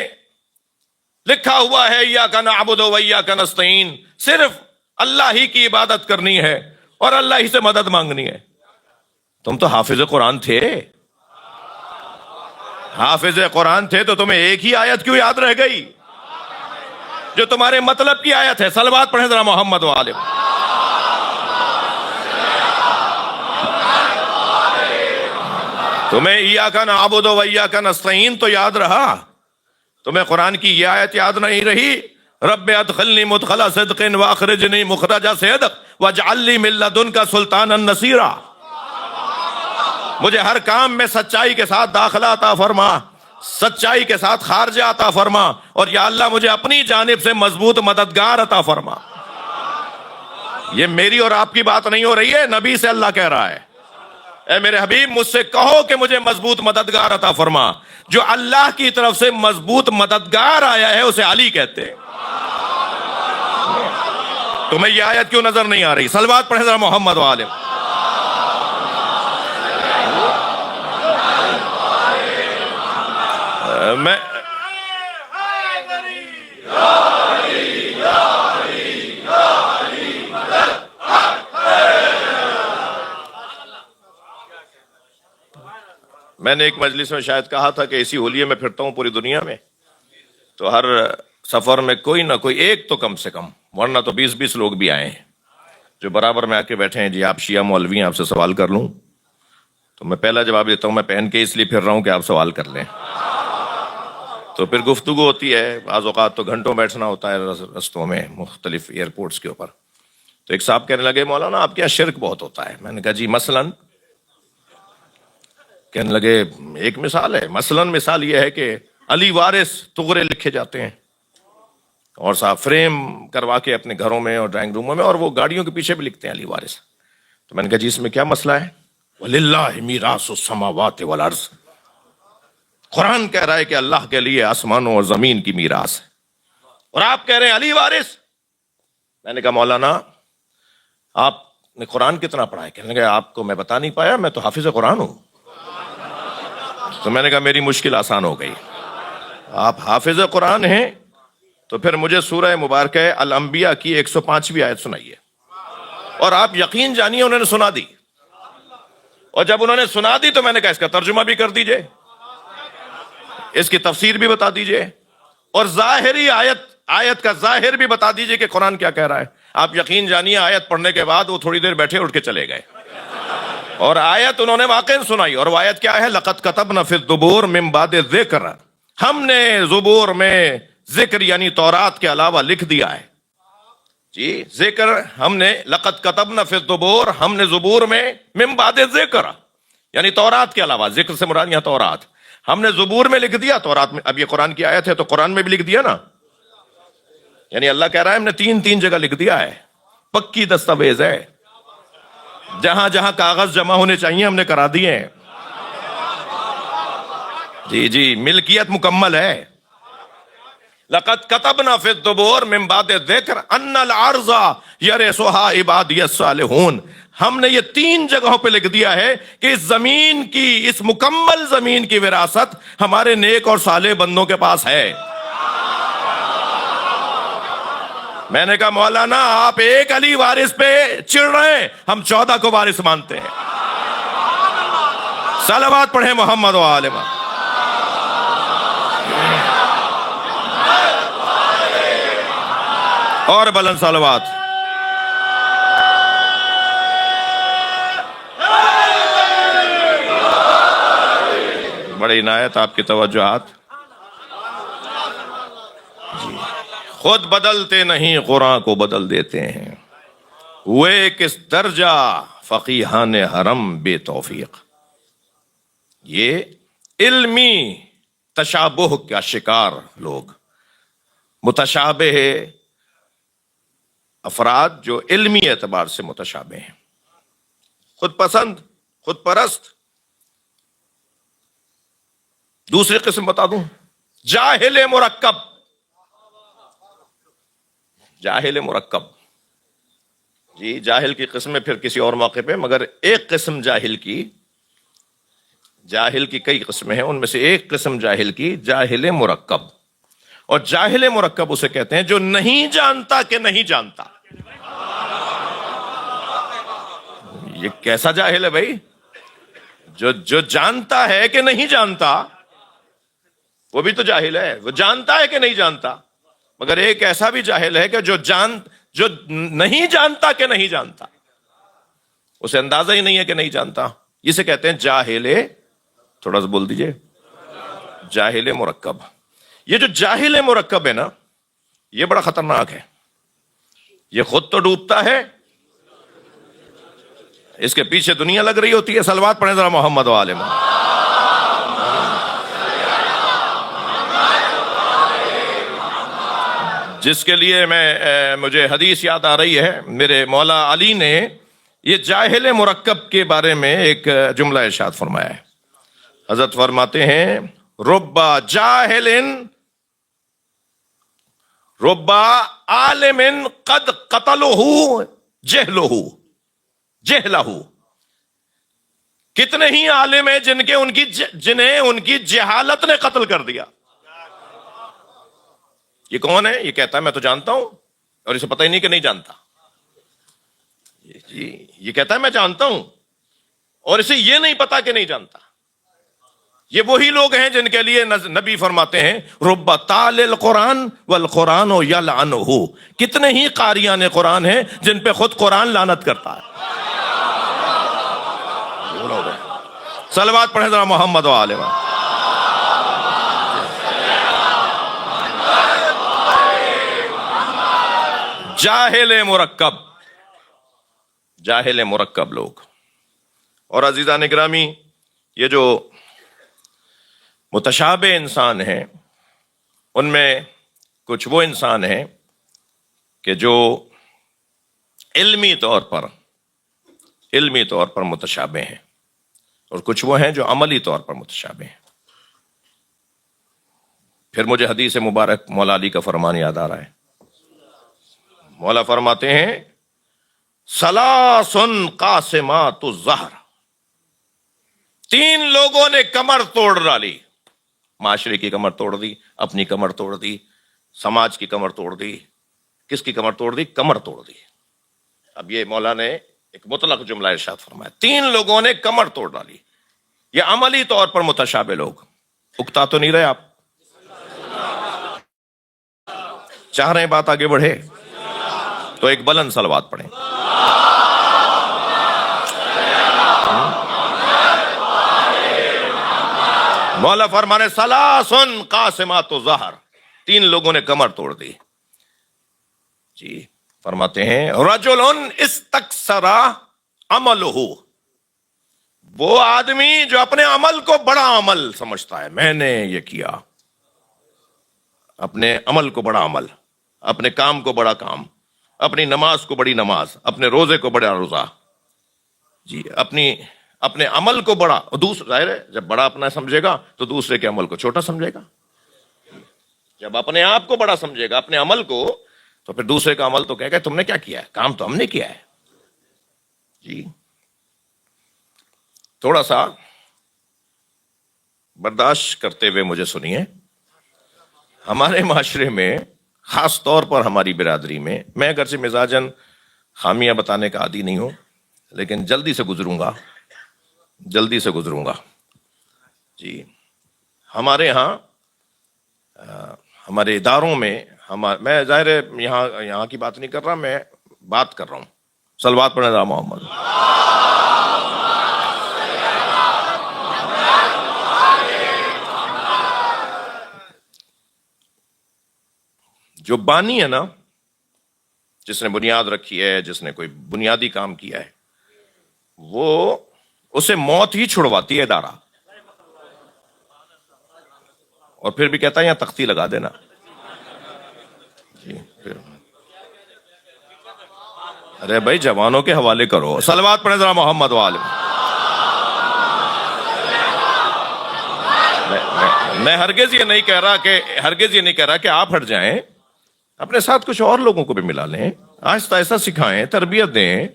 S1: لکھا ہوا ہے ایاک نعبد و ایاک نستعین، صرف اللہ ہی کی عبادت کرنی ہے اور اللہ ہی سے مدد مانگنی ہے۔ تم تو حافظ قرآن تھے، حافظ قرآن تھے تو تمہیں ایک ہی آیت کیوں یاد رہ گئی جو تمہارے مطلب کی آیت ہے؟ صلوات پڑھیں ذرا محمد و آل محمد۔ تمہیں ایاک نعبد و ایاک نستعین تو یاد رہا، تمہیں قرآن کی یہ آیت یاد نہیں رہی، رب ادخلنی مدخل صدق واخرجنی مخرج صدق واجعل لی من لدنک سلطانا نصیرا۔ مجھے ہر کام میں سچائی کے ساتھ داخلہ عطا فرما، سچائی کے ساتھ خارجہ عطا فرما، اور یا اللہ مجھے اپنی جانب سے مضبوط مددگار عطا فرما۔ یہ میری اور آپ کی بات نہیں ہو رہی ہے، نبی سے اللہ کہہ رہا ہے، اے میرے حبیب مجھ سے کہو کہ مجھے مضبوط مددگار عطا فرما۔ جو اللہ کی طرف سے مضبوط مددگار آیا ہے اسے علی کہتے ہیں۔ تمہیں یہ آیت کیوں نظر نہیں آ رہی؟ صلوات پڑھیں ذرا محمد و آل محمد۔ میں میں نے ایک مجلس میں شاید کہا تھا کہ اسی ہولیے میں پھرتا ہوں پوری دنیا میں، تو ہر سفر میں کوئی نہ کوئی ایک تو کم سے کم، ورنہ تو 20 لوگ بھی آئے ہیں جو برابر میں آ کے بیٹھے ہیں، جی آپ شیعہ مولوی ہیں، آپ سے سوال کر لوں؟ تو میں پہلا جواب دیتا ہوں میں پہن کے اس لیے پھر رہا ہوں کہ آپ سوال کر لیں۔ تو پھر گفتگو ہوتی ہے، بعض اوقات تو گھنٹوں بیٹھنا ہوتا ہے رستوں میں مختلف ایئرپورٹس کے اوپر۔ تو ایک صاحب کہنے لگے مولانا آپ کے یہاں شرک بہت ہوتا ہے۔ میں نے کہا جی مثلاً؟ کہنے لگے ایک مثال ہے، مثلاً مثال یہ ہے کہ علی وارث تغرے لکھے جاتے ہیں، اور صاحب فریم کروا کے اپنے گھروں میں اور ڈرائنگ روموں میں، اور وہ گاڑیوں کے پیچھے بھی لکھتے ہیں علی وارث. تو میں نے کہا جی اس میں کیا مسئلہ ہے؟ وَلِلَّهِ مِيرَاثُ السَّمَاوَاتِ وَالْأَرْضِ. قرآن کہہ رہا ہے کہ اللہ کے لیے آسمانوں اور زمین کی میراث ہے، اور آپ کہہ رہے ہیں علی وارث. میں نے کہا مولانا آپ نے قرآن کتنا پڑھا ہے؟ کہنے لگا آپ کو میں بتا نہیں پایا، میں تو حافظ قرآن ہوں. تو میں نے کہا میری مشکل آسان ہو گئی. آپ حافظ قرآن ہیں تو پھر مجھے سورہ مبارکہ الانبیاء کی 105ویں آیت سنائیے. اور آپ یقین جانیے انہوں نے سنا دی، اور جب انہوں نے سنا دی تو میں نے کہا اس کا ترجمہ بھی کر دیجئے، اس کی تفسیر بھی بتا دیجئے، اور ظاہری آیت کا ظاہر بھی بتا دیجئے کہ قرآن کیا کہہ رہا ہے. آپ یقین جانیے آیت پڑھنے کے بعد وہ تھوڑی دیر بیٹھے اٹھ کے چلے گئے، اور آیت انہوں نے واقعی سنائی. اور وہ آیت کیا ہے؟ لَقَدْ كَتَبْنَا فِي الزُّبُورِ مِن بَعْدِ الذِّكْرِ. ہم نے زبور میں ذکر یعنی تورات کے علاوہ لکھ دیا ہے. جی ذکر ہم نے لَقَدْ كَتَبْنَا فِي الزُّبُورِ، ہم نے زبور میں مِن بَعْدِ الذِّكْرِ یعنی تورات کے علاوہ، ذکر سے مراد یہاں تورات، ہم نے زبور میں لکھ دیا، تورات میں. اب یہ قرآن کی آیت ہے تو قرآن میں بھی لکھ دیا نا. یعنی اللہ کہہ رہا ہے ہم نے تین جگہ لکھ دیا ہے، پکی دستاویز ہے، جہاں جہاں کاغذ جمع ہونے چاہیے ہم نے کرا دیے ہیں. جی ملکیت مکمل ہے. لَقَدْ كَتَبْنَا فِي الزُّبُورِ مِن بَعْدِ الذِّكْرِ أَنَّ الْأَرْضَ يَرِثُهَا عِبَادِيَ الصَّالِحُونَ. ہم نے یہ 3 جگہوں پہ لکھ دیا ہے کہ اس زمین کی، اس مکمل زمین کی وراثت ہمارے نیک اور صالح بندوں کے پاس ہے. میں نے کہا مولانا آپ ایک علی وارث پہ چڑھ رہے ہیں، ہم 14 کو وارث مانتے ہیں. صلوات پڑھیں محمد و آل محمد. اور بلند صلوات. بڑی عنایت آپ کی توجہات. جی خود بدلتے نہیں قرآن کو بدل دیتے ہیں، ہوئے کس درجہ فقیہان حرم بے توفیق. یہ علمی تشابہ کا شکار لوگ، متشابہ افراد جو علمی اعتبار سے متشابہ ہیں، خود پسند، خود پرست. دوسری قسم بتا دوں، جاہل مرکب. جاہل مرکب، جی جاہل کی قسمیں پھر کسی اور موقع پہ، مگر ایک قسم جاہل کی کئی قسمیں ہیں، ان میں سے ایک قسم جاہل کی جاہل مرکب. اور جاہل مرکب اسے کہتے ہیں جو نہیں جانتا کہ نہیں جانتا. یہ کیسا جاہل ہے بھائی؟ جو جانتا ہے کہ نہیں جانتا وہ بھی تو جاہل ہے، وہ جانتا ہے کہ نہیں جانتا. مگر ایک ایسا بھی جاہل ہے کہ جو نہیں جانتا کہ نہیں جانتا، اسے اندازہ ہی نہیں ہے کہ نہیں جانتا. اسے کہتے ہیں جاہل، تھوڑا سا بول دیجئے، جاہل مرکب. یہ جو جاہل مرکب ہے نا، یہ بڑا خطرناک ہے. یہ خود تو ڈوبتا ہے، اس کے پیچھے دنیا لگ رہی ہوتی ہے. صلوات پڑھیں ذرا محمد و آل محمد. جس کے لیے مجھے حدیث یاد آ رہی ہے، میرے مولا علی نے یہ جاہل مرکب کے بارے میں ایک جملہ ارشاد فرمایا ہے. حضرت فرماتے ہیں ربا جاہل ربا عالم قد قتلہ جہلہ. کتنے ہی عالم ہیں جنہیں ان کی جہالت نے قتل کر دیا. یہ کون ہے؟ یہ کہتا ہے میں تو جانتا ہوں، اور اسے پتہ ہی نہیں کہ نہیں جانتا. یہ کہتا ہے میں جانتا ہوں، اور اسے یہ نہیں پتا کہ نہیں جانتا. یہ وہی لوگ ہیں جن کے لیے نبی فرماتے ہیں رب تال القرآن والقرآن یلعنہ. کتنے ہی قاریان قرآن ہیں جن پہ خود قرآن لعنت کرتا ہے. صلوات پڑھیں ذرا محمد و آل محمد. جاہل مرکب لوگ. اور عزیزان گرامی، یہ جو متشابہ انسان ہیں ان میں کچھ وہ انسان ہیں کہ جو علمی طور پر متشابہ ہیں، اور کچھ وہ ہیں جو عملی طور پر متشابہ ہیں۔ پھر مجھے حدیث مبارک مولا علی کا فرمان یاد آ رہا ہے۔ مولا فرماتے ہیں ثلاث قاسمات الظہر، 3 لوگوں نے کمر توڑ ڈالی، معاشرے کی کمر توڑ دی، اپنی کمر توڑ دی، سماج کی کمر توڑ دی۔ کس کی کمر توڑ دی؟ کمر توڑ دی۔ اب یہ مولا نے ایک مطلق جملہ ارشاد فرمایا، 3 لوگوں نے کمر توڑ ڈالی۔ یہ عملی طور پر متشابہ لوگ، اکتا تو نہیں رہے آپ؟ چاہ رہے ہیں بات آگے بڑھے تو ایک بلند صلوات پڑھیں۔ مولا فرمانے ثلاث قاسمات الظہر، 3 لوگوں نے کمر توڑ دی۔ جی فرماتے ہیں رجل استکثر عملہ، وہ آدمی جو اپنے عمل کو بڑا عمل سمجھتا ہے، میں نے یہ کیا، اپنے عمل کو بڑا عمل، اپنے کام کو بڑا کام، اپنی نماز کو بڑی نماز، اپنے روزے کو بڑا روزہ، جی اپنے عمل کو بڑا، دوسرا ظاہر ہے جب بڑا اپنا سمجھے گا تو دوسرے کے عمل کو چھوٹا سمجھے گا۔ جب اپنے آپ کو بڑا سمجھے گا، اپنے عمل کو، تو پھر دوسرے کا عمل تو کہے گا تم نے کیا کیا ہے، کام تو ہم نے کیا ہے۔ جی تھوڑا سا برداشت کرتے ہوئے مجھے سنیے، ہمارے معاشرے میں خاص طور پر ہماری برادری میں اگرچہ مزاجن خامیاں بتانے کا عادی نہیں ہوں، لیکن جلدی سے گزروں گا جی ہمارے ہاں ہمارے اداروں میں میں ظاہر ہے یہاں کی بات نہیں کر رہا، میں بات کر رہا ہوں، صلوات پڑھیں ذرا محمد۔ جو بانی ہے نا، جس نے بنیاد رکھی ہے، جس نے کوئی بنیادی کام کیا ہے، وہ اسے موت ہی چھڑواتی ہے ادارہ، اور پھر بھی کہتا ہے یہاں تختی لگا دینا۔ جی پھر ارے بھائی جوانوں کے حوالے کرو، صلوات پڑھیں ذرا محمد وآل۔ میں ہرگز یہ نہیں کہہ رہا کہ آپ ہٹ جائیں، اپنے ساتھ کچھ اور لوگوں کو بھی ملا لیں، آہستہ آہستہ سکھائیں، تربیت دیں۔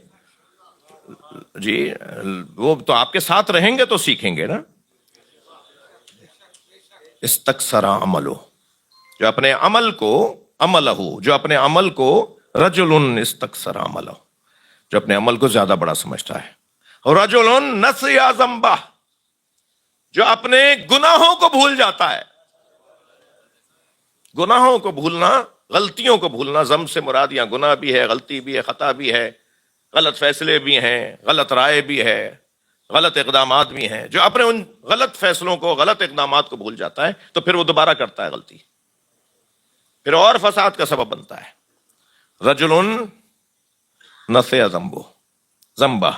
S1: جی وہ تو آپ کے ساتھ رہیں گے تو سیکھیں گے نا۔ استکثر عملہ، جو اپنے عمل کو رجل استکثر عملہ، جو اپنے عمل کو زیادہ بڑا سمجھتا ہے، اور رجل نسی ذنبہ، جو اپنے گناہوں کو بھول جاتا ہے۔ گناہوں کو بھولنا، غلطیوں کو بھولنا، ضم سے مراد یہاں گناہ بھی ہے، غلطی بھی ہے، خطا بھی ہے، غلط فیصلے بھی ہیں، غلط رائے بھی ہے، غلط اقدامات بھی ہیں۔ جو اپنے ان غلط فیصلوں کو، غلط اقدامات کو بھول جاتا ہے تو پھر وہ دوبارہ کرتا ہے غلطی، پھر اور فساد کا سبب بنتا ہے۔ رجل نسی ذنبہ،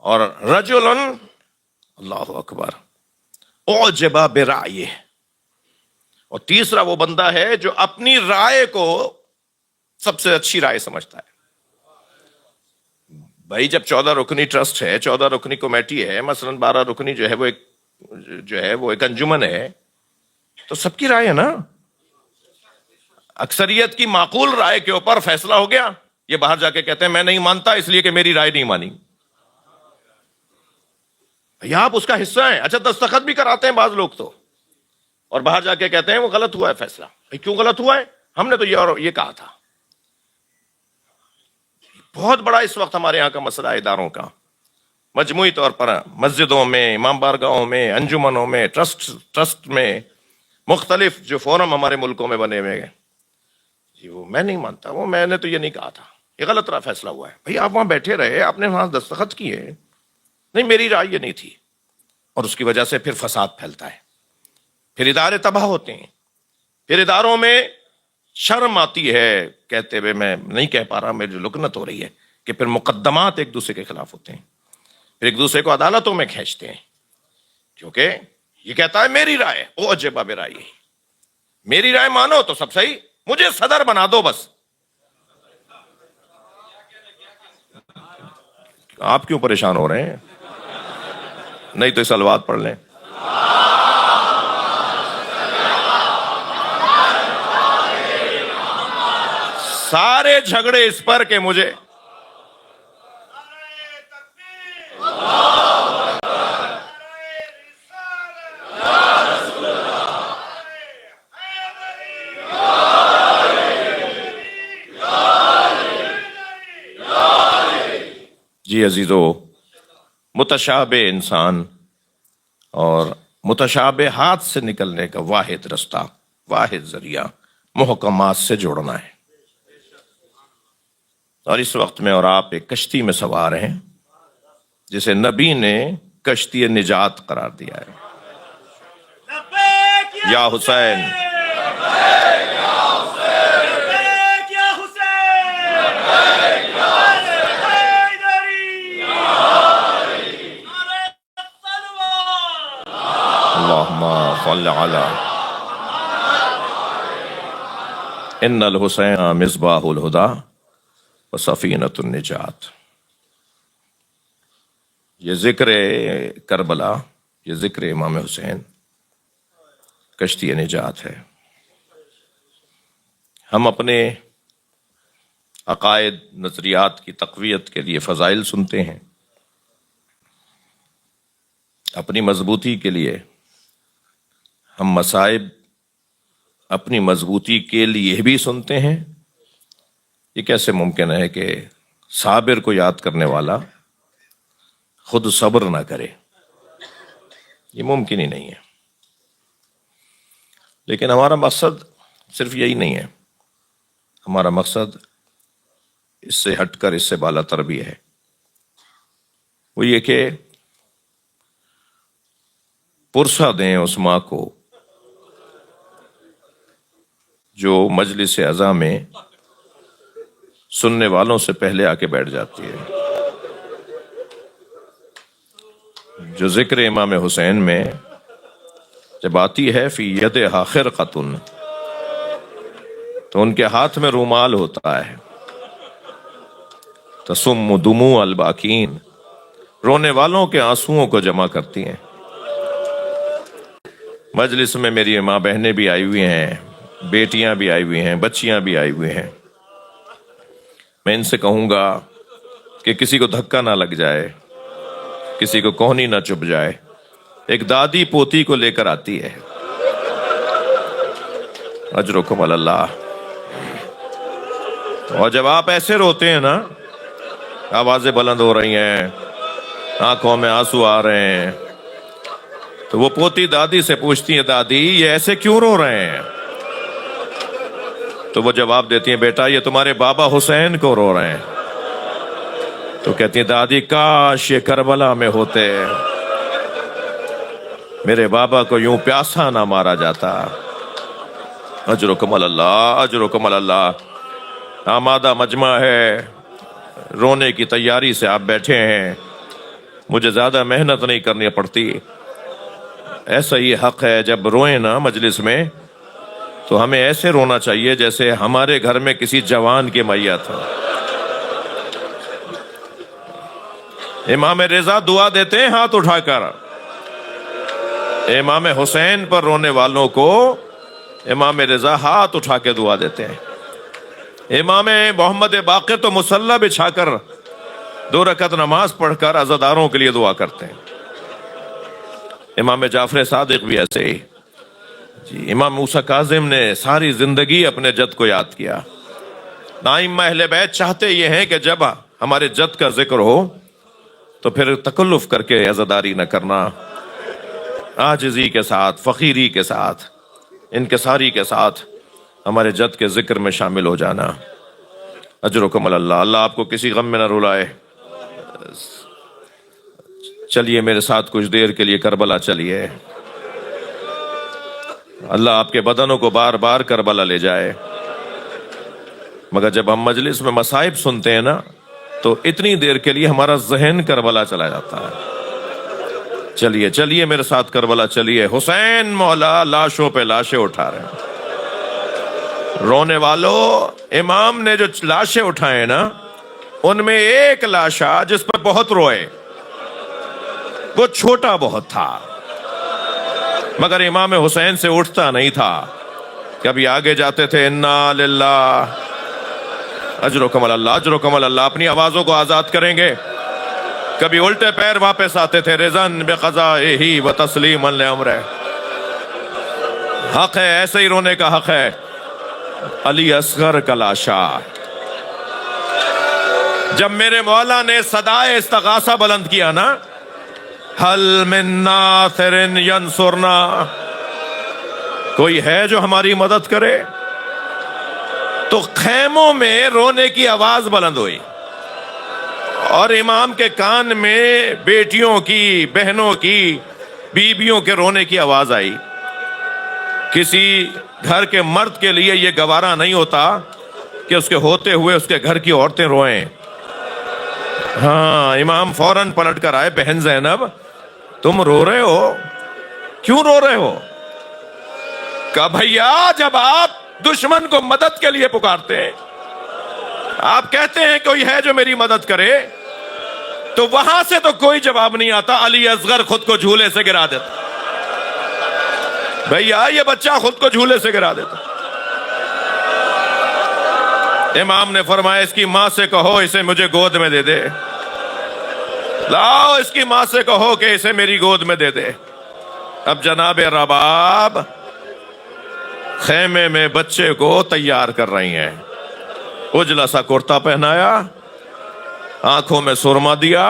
S1: اور رجل اللہ اکبر اعجب برائیہ، اور تیسرا وہ بندہ ہے جو اپنی رائے کو سب سے اچھی رائے سمجھتا ہے۔ بھائی جب 14 رکنی ٹرسٹ ہے، 14 رکنی کمیٹی ہے، مثلا 12 رکنی جو ہے وہ ایک انجمن ہے، تو سب کی رائے ہے نا، اکثریت کی معقول رائے کے اوپر فیصلہ ہو گیا۔ یہ باہر جا کے کہتے ہیں میں نہیں مانتا اس لیے کہ میری رائے نہیں مانی، یا آپ اس کا حصہ ہیں۔ اچھا دستخط بھی کراتے ہیں بعض لوگ تو، اور باہر جا کے کہتے ہیں وہ غلط ہوا ہے فیصلہ۔ کیوں غلط ہوا ہے؟ ہم نے تو یہ کہا تھا۔ بہت بڑا اس وقت ہمارے یہاں کا مسئلہ ہے اداروں کا، مجموعی طور پر مسجدوں میں، امام بارگاہوں میں، انجمنوں میں، ٹرسٹ میں، مختلف جو فورم ہمارے ملکوں میں بنے ہوئے ہیں، جی وہ میں نہیں مانتا، وہ میں نے تو یہ نہیں کہا تھا، یہ غلط رہا فیصلہ ہوا ہے۔ بھائی آپ وہاں بیٹھے رہے، آپ نے وہاں دستخط کیے، نہیں میری رائے یہ نہیں تھی، اور اس کی وجہ سے پھر فساد پھیلتا ہے، پھر ادارے تباہ ہوتے ہیں، پھر اداروں میں شرم آتی ہے کہتے ہوئے، میں نہیں کہہ پا رہا، میری لکنت ہو رہی ہے کہ پھر مقدمات ایک دوسرے کے خلاف ہوتے ہیں، پھر ایک دوسرے کو عدالتوں میں کھینچتے ہیں، کیونکہ یہ کہتا ہے میری رائے، او عجبہ برائے، میری رائے مانو تو سب صحیح، مجھے صدر بنا دو بس. آپ کیوں پریشان ہو رہے ہیں؟ نہیں تو سلوات پڑھ لیں. سارے جھگڑے اس پر کہ مجھے جی عزیزو، متشابہ انسان اور متشابہات سے نکلنے کا واحد رستہ، واحد ذریعہ محکمات سے جوڑنا ہے. اور اس وقت میں اور آپ ایک کشتی میں سوار ہیں جسے نبی نے کشتی نجات قرار دیا ہے. یا حسین، اللہم صل علی ان الحسین مصباح الہدی و سفینۃ النجات. یہ ذکر کربلا، یہ ذکر امام حسین کشتی نجات ہے. ہم اپنے عقائد، نظریات کی تقویت کے لیے فضائل سنتے ہیں، اپنی مضبوطی کے لیے ہم مصائب اپنی مضبوطی کے لیے بھی سنتے ہیں. یہ کیسے ممکن ہے کہ صابر کو یاد کرنے والا خود صبر نہ کرے؟ یہ ممکن ہی نہیں ہے. لیکن ہمارا مقصد صرف یہی نہیں ہے. ہمارا مقصد اس سے ہٹ کر، اس سے بالا تر بھی ہے. وہ یہ کہ پرسہ دیں اس ماں کو جو مجلس عزا میں سننے والوں سے پہلے آ کے بیٹھ جاتی ہے. جو ذکر امام حسین میں جب آتی ہے فی یدہا خرقۃ، تو ان کے ہاتھ میں رومال ہوتا ہے. تسم دموع الباکین، رونے والوں کے آنسوؤں کو جمع کرتی ہیں. مجلس میں میری ماں بہنیں بھی آئی ہوئی ہیں، بیٹیاں بھی آئی ہوئی ہیں، بچیاں بھی آئی ہوئی ہیں. میں ان سے کہوں گا کہ کسی کو دھکا نہ لگ جائے، کسی کو کوہنی نہ چبھ جائے. ایک دادی پوتی کو لے کر آتی ہے. اجرکم علی اللہ. اور جب آپ ایسے روتے ہیں نا، آوازیں بلند ہو رہی ہیں، آنکھوں میں آنسو آ رہے ہیں، تو وہ پوتی دادی سے پوچھتی ہے، دادی یہ ایسے کیوں رو رہے ہیں؟ تو وہ جواب دیتی ہیں، بیٹا یہ تمہارے بابا حسین کو رو رہے ہیں. تو کہتی ہیں، دادی کاش یہ کربلا میں ہوتے، میرے بابا کو یوں پیاسا نہ مارا جاتا. اجرکم علی اللہ، اجرکم علی اللہ. آمادہ مجمع ہے، رونے کی تیاری سے آپ بیٹھے ہیں، مجھے زیادہ محنت نہیں کرنی پڑتی. ایسا ہی حق ہے جب روئیں نا مجلس میں تو ہمیں ایسے رونا چاہیے جیسے ہمارے گھر میں کسی جوان کی میت ہو. امام رضا دعا دیتے ہیں ہاتھ اٹھا کر. امام حسین پر رونے والوں کو امام رضا ہاتھ اٹھا کے دعا دیتے ہیں. امام محمد باقر تو مصلی بچھا کر 2 رکعت نماز پڑھ کر عزاداروں کے لیے دعا کرتے ہیں. امام جعفر صادق بھی ایسے ہی. جی امام موسیٰ کاظم نے ساری زندگی اپنے جد کو یاد کیا. ائمہ اہل بیت چاہتے یہ ہیں کہ جب ہمارے جد کا ذکر ہو تو پھر تکلف کر کے عزاداری نہ کرنا، عاجزی کے ساتھ، فقیری کے ساتھ، انکساری کے ساتھ ہمارے جد کے ذکر میں شامل ہو جانا. اجرکم علی اللہ. اللہ آپ کو کسی غم میں نہ رلائے. چلیے میرے ساتھ کچھ دیر کے لیے کربلا چلیے. اللہ آپ کے بدنوں کو بار بار کربلا لے جائے. مگر جب ہم مجلس میں مصائب سنتے ہیں نا تو اتنی دیر کے لیے ہمارا ذہن کربلا چلا جاتا ہے. چلیے چلیے میرے ساتھ کربلا چلیے. حسین مولا لاشوں پہ لاشیں اٹھا رہے ہیں. رونے والوں، امام نے جو لاشیں اٹھائے نا، ان میں ایک لاشا جس پر بہت روئے، وہ چھوٹا بہت تھا، مگر امام حسین سے اٹھتا نہیں تھا. کبھی آگے جاتے تھے انا للہ اجرکم اللہ اجرکم اللہ، اپنی آوازوں کو آزاد کریں گے. کبھی الٹے پیر واپس آتے تھے، رضن بقضائہ و تسلیما لامرہ. حق ہے، ایسے ہی رونے کا حق ہے. علی اصغر کا لاشا، جب میرے مولا نے صدائے استغاثہ بلند کیا نا، حل من ناصر ینصرنا، کوئی ہے جو ہماری مدد کرے، تو خیموں میں رونے کی آواز بلند ہوئی، اور امام کے کان میں بیٹیوں کی، بہنوں کی، بیویوں کے رونے کی آواز آئی. کسی گھر کے مرد کے لیے یہ گوارا نہیں ہوتا کہ اس کے ہوتے ہوئے اس کے گھر کی عورتیں روئیں. ہاں، امام فوراً پلٹ کر آئے، بہن زینب تم رو رہے ہو، کیوں رو رہے ہو؟ کہا بھیا، جب آپ دشمن کو مدد کے لیے پکارتے ہیں، آپ کہتے ہیں کوئی ہے جو میری مدد کرے، تو وہاں سے تو کوئی جواب نہیں آتا. علی اصغر خود کو جھولے سے گرا دیتا. بھیا، یہ بچہ خود کو جھولے سے گرا دیتا. امام نے فرمایا اس کی ماں سے کہو اسے مجھے گود میں دے دے. لاؤ، اس کی ماں سے کہو کہ اسے میری گود میں دے دے. اب جناب رباب خیمے میں بچے کو تیار کر رہی ہیں. اجلا سا کرتا پہنایا، آنکھوں میں سرما دیا،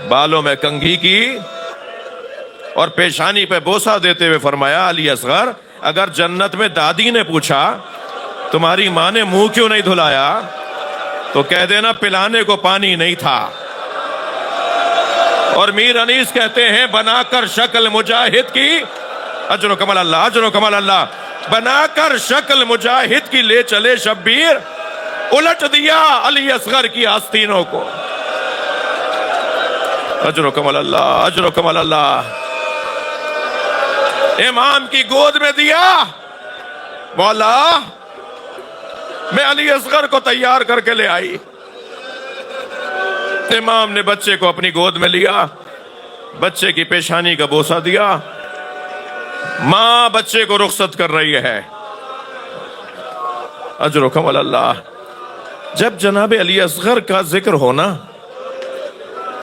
S1: بالوں میں کنگھی کی، اور پیشانی پہ بوسہ دیتے ہوئے فرمایا علی اصغر، اگر جنت میں دادی نے پوچھا تمہاری ماں نے منہ کیوں نہیں دھلایا، تو کہہ دینا پلانے کو پانی نہیں تھا. اور میر انیس کہتے ہیں بنا کر شکل مجاہد کی، اجر و کمال اللہ اجر و کمال اللہ، بنا کر شکل مجاہد کی لے چلے شبیر، الٹ دیا علی اصغر کی آستینوں کو. اجر و کمال اللہ اجر و کمال اللہ. امام کی گود میں دیا. مولا، میں علی اصغر کو تیار کر کے لے آئی. امام نے بچے کو اپنی گود میں لیا، بچے کی پیشانی کا بوسہ دیا. ماں بچے کو رخصت کر رہی ہے. اجر و کمال اللہ. جب جناب علی اصغر کا ذکر ہونا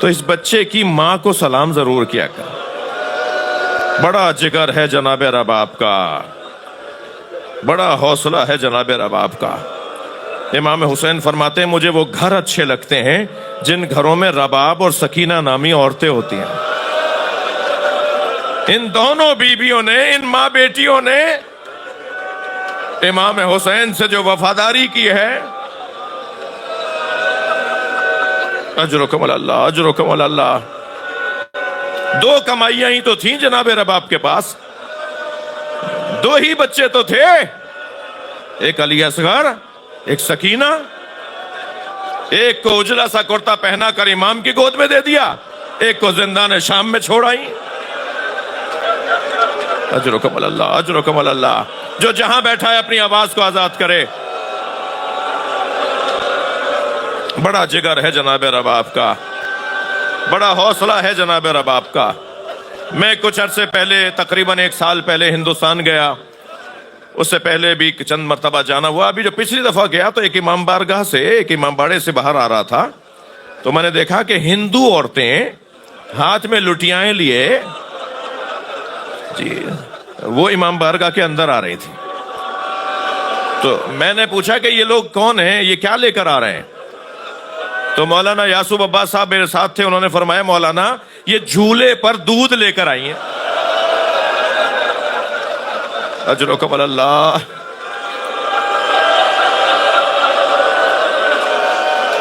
S1: تو اس بچے کی ماں کو سلام ضرور کیا کر. بڑا جگر ہے جناب رباب کا، بڑا حوصلہ ہے جناب رباب کا. امام حسین فرماتے ہیں مجھے وہ گھر اچھے لگتے ہیں جن گھروں میں رباب اور سکینہ نامی عورتیں ہوتی ہیں. ان دونوں بیویوں نے، ان ماں بیٹیوں نے امام حسین سے جو وفاداری کی ہے، اجر و کمال اللہ اجر و کمال اللہ. دو کمائیاں ہی تو تھیں جناب رباب کے پاس، دو ہی بچے تو تھے، ایک علی اصغر، ایک سکینہ. ایک کو اجلا سا کرتا پہنا کر امام کی گود میں دے دیا، ایک کو زندان شام میں چھوڑ آئی. اجر و کمال اللہ اجر و کمال اللہ. جو جہاں بیٹھا ہے اپنی آواز کو آزاد کرے. بڑا جگر ہے جناب رباب کا، بڑا حوصلہ ہے جناب رباب کا. میں کچھ عرصے پہلے، تقریباً 1 سال پہلے ہندوستان گیا. اس سے پہلے بھی چند مرتبہ جانا ہوا. ابھی جو پچھلی دفعہ گیا تو ایک امام بارگاہ سے، ایک امام باڑے سے باہر آ رہا تھا، تو میں نے دیکھا کہ ہندو عورتیں ہاتھ میں لٹیاں لیے، جی، وہ امام بارگاہ کے اندر آ رہی تھی. تو میں نے پوچھا کہ یہ لوگ کون ہیں، یہ کیا لے کر آ رہے ہیں؟ تو مولانا یاسوب عباس صاحب میرے ساتھ تھے. انہوں نے فرمایا مولانا یہ جھولے پر دودھ لے کر آئی ہیں. اجر و کمال اللہ.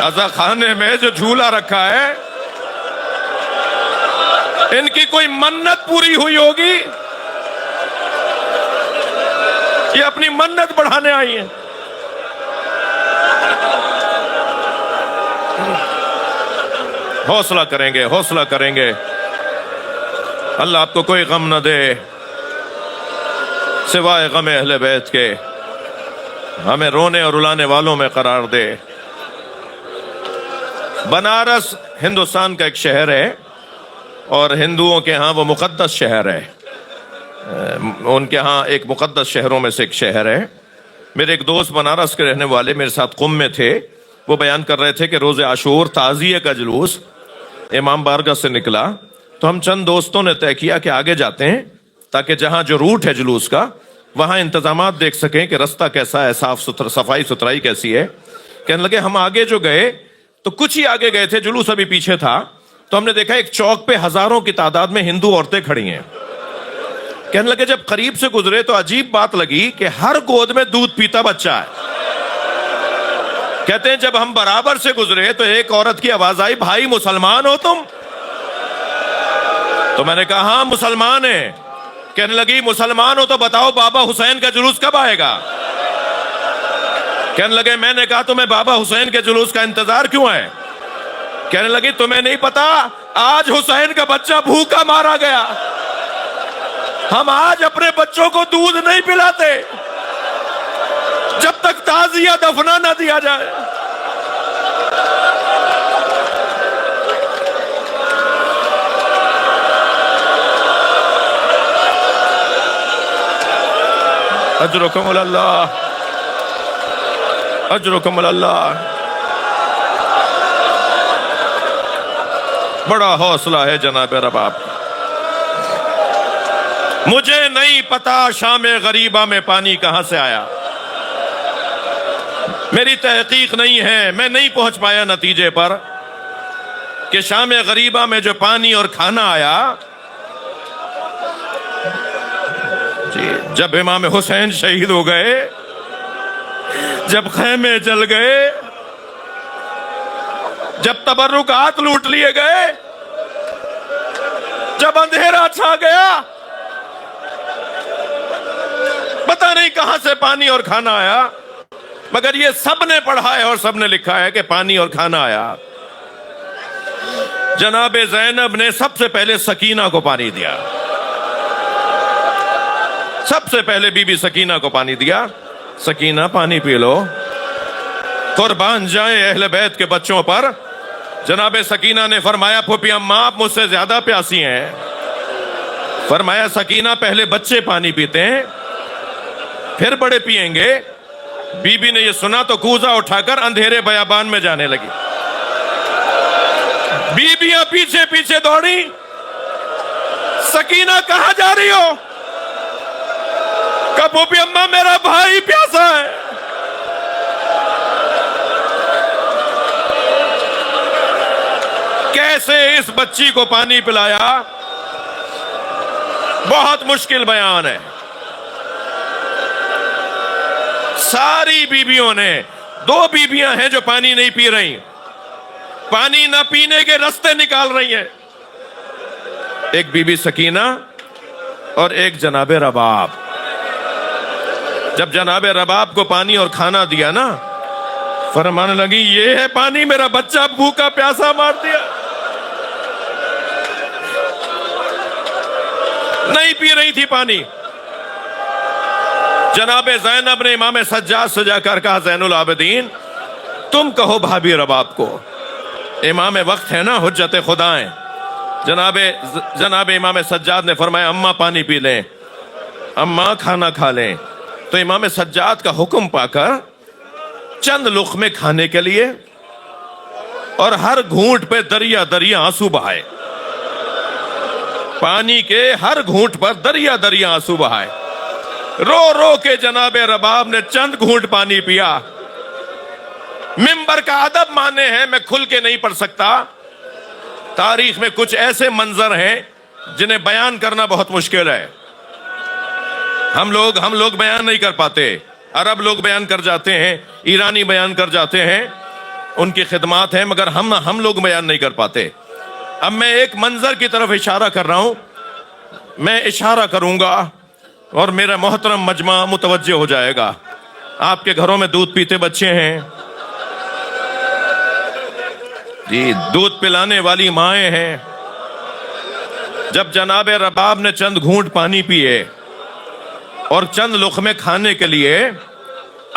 S1: عزا خانے میں جو جھولا رکھا ہے، ان کی کوئی منت پوری ہوئی ہوگی، یہ اپنی منت بڑھانے آئی ہیں. حوصلہ کریں گے، حوصلہ کریں گے. اللہ آپ کو کوئی غم نہ دے سوائے غم اہل بیت کے. ہمیں رونے اور رلانے والوں میں قرار دے۔ بنارس ہندوستان کا ایک شہر ہے اور ہندوؤں کے ہاں وہ مقدس شہر ہے، ان کے ہاں ایک مقدس شہروں میں سے ایک شہر ہے۔ میرے ایک دوست بنارس کے رہنے والے میرے ساتھ قم میں تھے، وہ بیان کر رہے تھے کہ روز عاشور تعزیے کا جلوس امام بارگاہ سے نکلا، تو ہم چند دوستوں نے طے کیا کہ آگے جاتے ہیں تاکہ جہاں جو روٹ ہے جلوس کا وہاں انتظامات دیکھ سکیں کہ رستہ کیسا ہے، صفائی ستھرائی کیسی ہے۔ کہنے لگے ہم آگے جو گئے تو کچھ ہی آگے گئے تھے، جلوس ابھی پیچھے تھا، تو ہم نے دیکھا ایک چوک پہ ہزاروں کی تعداد میں ہندو عورتیں کھڑی ہیں۔ کہنے لگے جب قریب سے گزرے تو عجیب بات لگی کہ ہر گود میں دودھ پیتا بچہ ہے۔ کہتے ہیں جب ہم برابر سے گزرے تو ایک عورت کی آواز آئی، بھائی مسلمان ہو تم؟ تو میں نے کہا ہاں مسلمان ہیں۔ کہنے لگی مسلمان ہو تو بتاؤ بابا حسین کا جلوس کب آئے گا؟ کہنے لگے میں نے کہا تمہیں بابا حسین کے جلوس کا انتظار کیوں ہے؟ کہنے لگی تمہیں نہیں پتا آج حسین کا بچہ بھوکا مارا گیا، ہم آج اپنے بچوں کو دودھ نہیں پلاتے جب تک تعزیہ دفنا نہ دیا جائے۔ اجرکم اللہ، اجرکم اللہ۔ بڑا حوصلہ ہے جناب رباب۔ مجھے نہیں پتا شام غریبہ میں پانی کہاں سے آیا، میری تحقیق نہیں ہے، میں نہیں پہنچ پایا نتیجے پر کہ شام غریبہ میں جو پانی اور کھانا آیا، جی جب امام حسین شہید ہو گئے، جب خیمے جل گئے، جب تبرکات لوٹ لیے گئے، جب اندھیرا چھا گیا، پتہ نہیں کہاں سے پانی اور کھانا آیا، مگر یہ سب نے پڑھا ہے اور سب نے لکھا ہے کہ پانی اور کھانا آیا۔ جناب زینب نے سب سے پہلے سکینہ کو پانی دیا، سب سے پہلے بی بی سکینہ کو پانی دیا، سکینہ پانی پی لو، قربان جائیں اہل بیت کے بچوں پر۔ جناب سکینہ نے فرمایا پھوپھی اماں آپ مجھ سے زیادہ پیاسی ہیں۔ فرمایا سکینہ پہلے بچے پانی پیتے ہیں پھر بڑے پیئیں گے۔ بی بی نے یہ سنا تو کوزہ اٹھا کر اندھیرے بیابان میں جانے لگی، بیبیاں پیچھے پیچھے دوڑی، سکینہ کہاں جا رہی ہو؟ کہا پھوپھی اماں میرا بھائی پیاسا ہے۔ کیسے اس بچی کو پانی پلایا، بہت مشکل بیان ہے۔ ساری بیویوں نے، دو بیویاں ہیں جو پانی نہیں پی رہی، پانی نہ پینے کے راستے نکال رہی ہیں، ایک بی بی سکینہ اور ایک جناب رباب۔ جب جناب رباب کو پانی اور کھانا دیا نا، فرمانے لگی یہ ہے پانی، میرا بچہ بھوکا پیاسا مار دیا۔ نہیں پی رہی تھی پانی۔ جناب زینب نے امام سجاد سے جا کر کہا زین العابدین تم کہو بھابی رباب کو، امام وقت ہے نا، حجت خدا ہیں۔ جناب امام سجاد نے فرمایا اماں پانی پی لیں، اماں کھانا کھا لیں۔ تو امام سجاد کا حکم پا کر چند لقمے کھانے کے لیے اور ہر گھونٹ پہ دریا دریا آنسو بہائے، پانی کے ہر گھونٹ پر دریا دریا آنسو بہائے، رو رو کے جناب رباب نے چند گھونٹ پانی پیا۔ منبر کا ادب مانے ہیں، میں کھل کے نہیں پڑھ سکتا، تاریخ میں کچھ ایسے منظر ہیں جنہیں بیان کرنا بہت مشکل ہے، ہم لوگ بیان نہیں کر پاتے، عرب لوگ بیان کر جاتے ہیں، ایرانی بیان کر جاتے ہیں، ان کی خدمات ہیں، مگر ہم لوگ بیان نہیں کر پاتے۔ اب میں ایک منظر کی طرف اشارہ کر رہا ہوں، میں اشارہ کروں گا اور میرا محترم مجمع متوجہ ہو جائے گا۔ آپ کے گھروں میں دودھ پیتے بچے ہیں جی، دودھ پلانے والی مائیں ہیں۔ جب جناب رباب نے چند گھونٹ پانی پیے اور چند لقمے کھانے کے لیے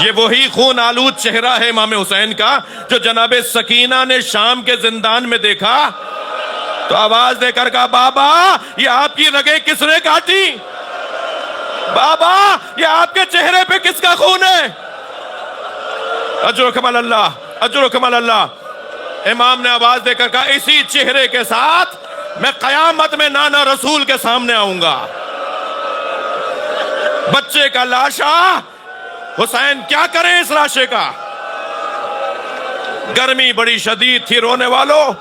S1: یہ وہی خون آلود چہرہ ہے امام حسین کا جو جناب سکینہ نے شام کے زندان میں دیکھا تو آواز دے کر کہا بابا یہ آپ کی رگیں کس نے کاٹی؟ بابا یہ آپ کے چہرے پہ کس کا خون ہے؟ اجرکم اللہ، اجرکم اللہ۔ امام نے آواز دے کر کہا اسی چہرے کے ساتھ میں قیامت میں نانا رسول کے سامنے آؤں گا۔ بچے کا لاشا، حسین کیا کریں اس لاشے کا؟ گرمی بڑی شدید تھی رونے والوں،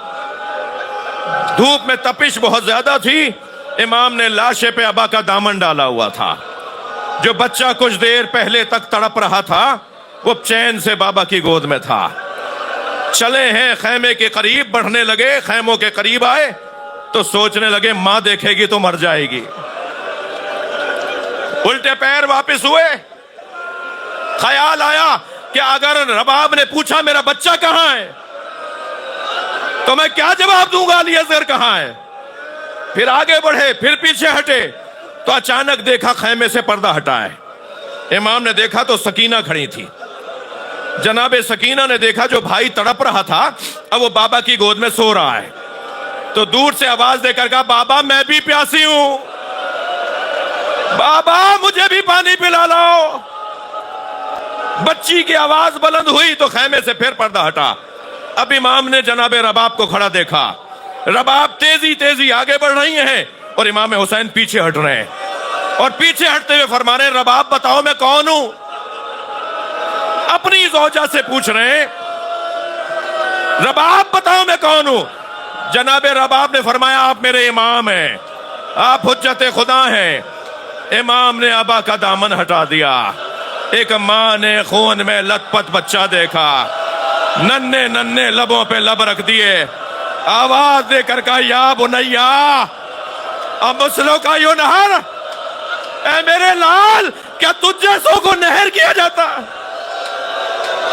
S1: دھوپ میں تپش بہت زیادہ تھی۔ امام نے لاشے پہ ابا کا دامن ڈالا ہوا تھا۔ جو بچہ کچھ دیر پہلے تک تڑپ رہا تھا وہ چین سے بابا کی گود میں تھا۔ چلے ہیں خیمے کے قریب، بڑھنے لگے، خیموں کے قریب آئے تو سوچنے لگے ماں دیکھے گی تو مر جائے گی۔ الٹے پیر واپس ہوئے، خیال آیا کہ اگر رباب نے پوچھا میرا بچہ کہاں ہے تو میں کیا جواب دوں گا، علی اصغر کہاں ہے؟ پھر آگے بڑھے، پھر پیچھے ہٹے تو اچانک دیکھا خیمے سے پردہ ہٹا ہے۔ امام نے دیکھا تو سکینہ کھڑی تھی۔ جناب سکینہ نے دیکھا جو بھائی تڑپ رہا تھا اب وہ بابا کی گود میں سو رہا ہے، تو دور سے آواز دے کر کہا بابا میں بھی پیاسی ہوں، بابا مجھے بھی پانی پلا لاؤ۔ بچی کی آواز بلند ہوئی تو خیمے سے پھر پردہ ہٹا۔ اب امام نے جناب رباب کو کھڑا دیکھا، رباب تیزی تیزی آگے بڑھ رہی ہیں اور امام حسین پیچھے ہٹ رہے ہیں، اور پیچھے ہٹتے ہوئے فرما رہے ہیں رباب بتاؤ میں کون ہوں؟ اپنی زوجہ سے پوچھ رہے ہیں رباب بتاؤ میں کون ہوں؟ جناب رباب نے فرمایا آپ میرے امام ہیں، آپ حجت خدا ہیں۔ امام نے ابا کا دامن ہٹا دیا۔ ایک ماں نے خون میں لت پت بچہ دیکھا، ننھے ننھے لبوں پہ لب رکھ دیے، آواز دے کر کہا یا بنیا اب مسلو کا یونہر، اے میرے لال کیا تجھے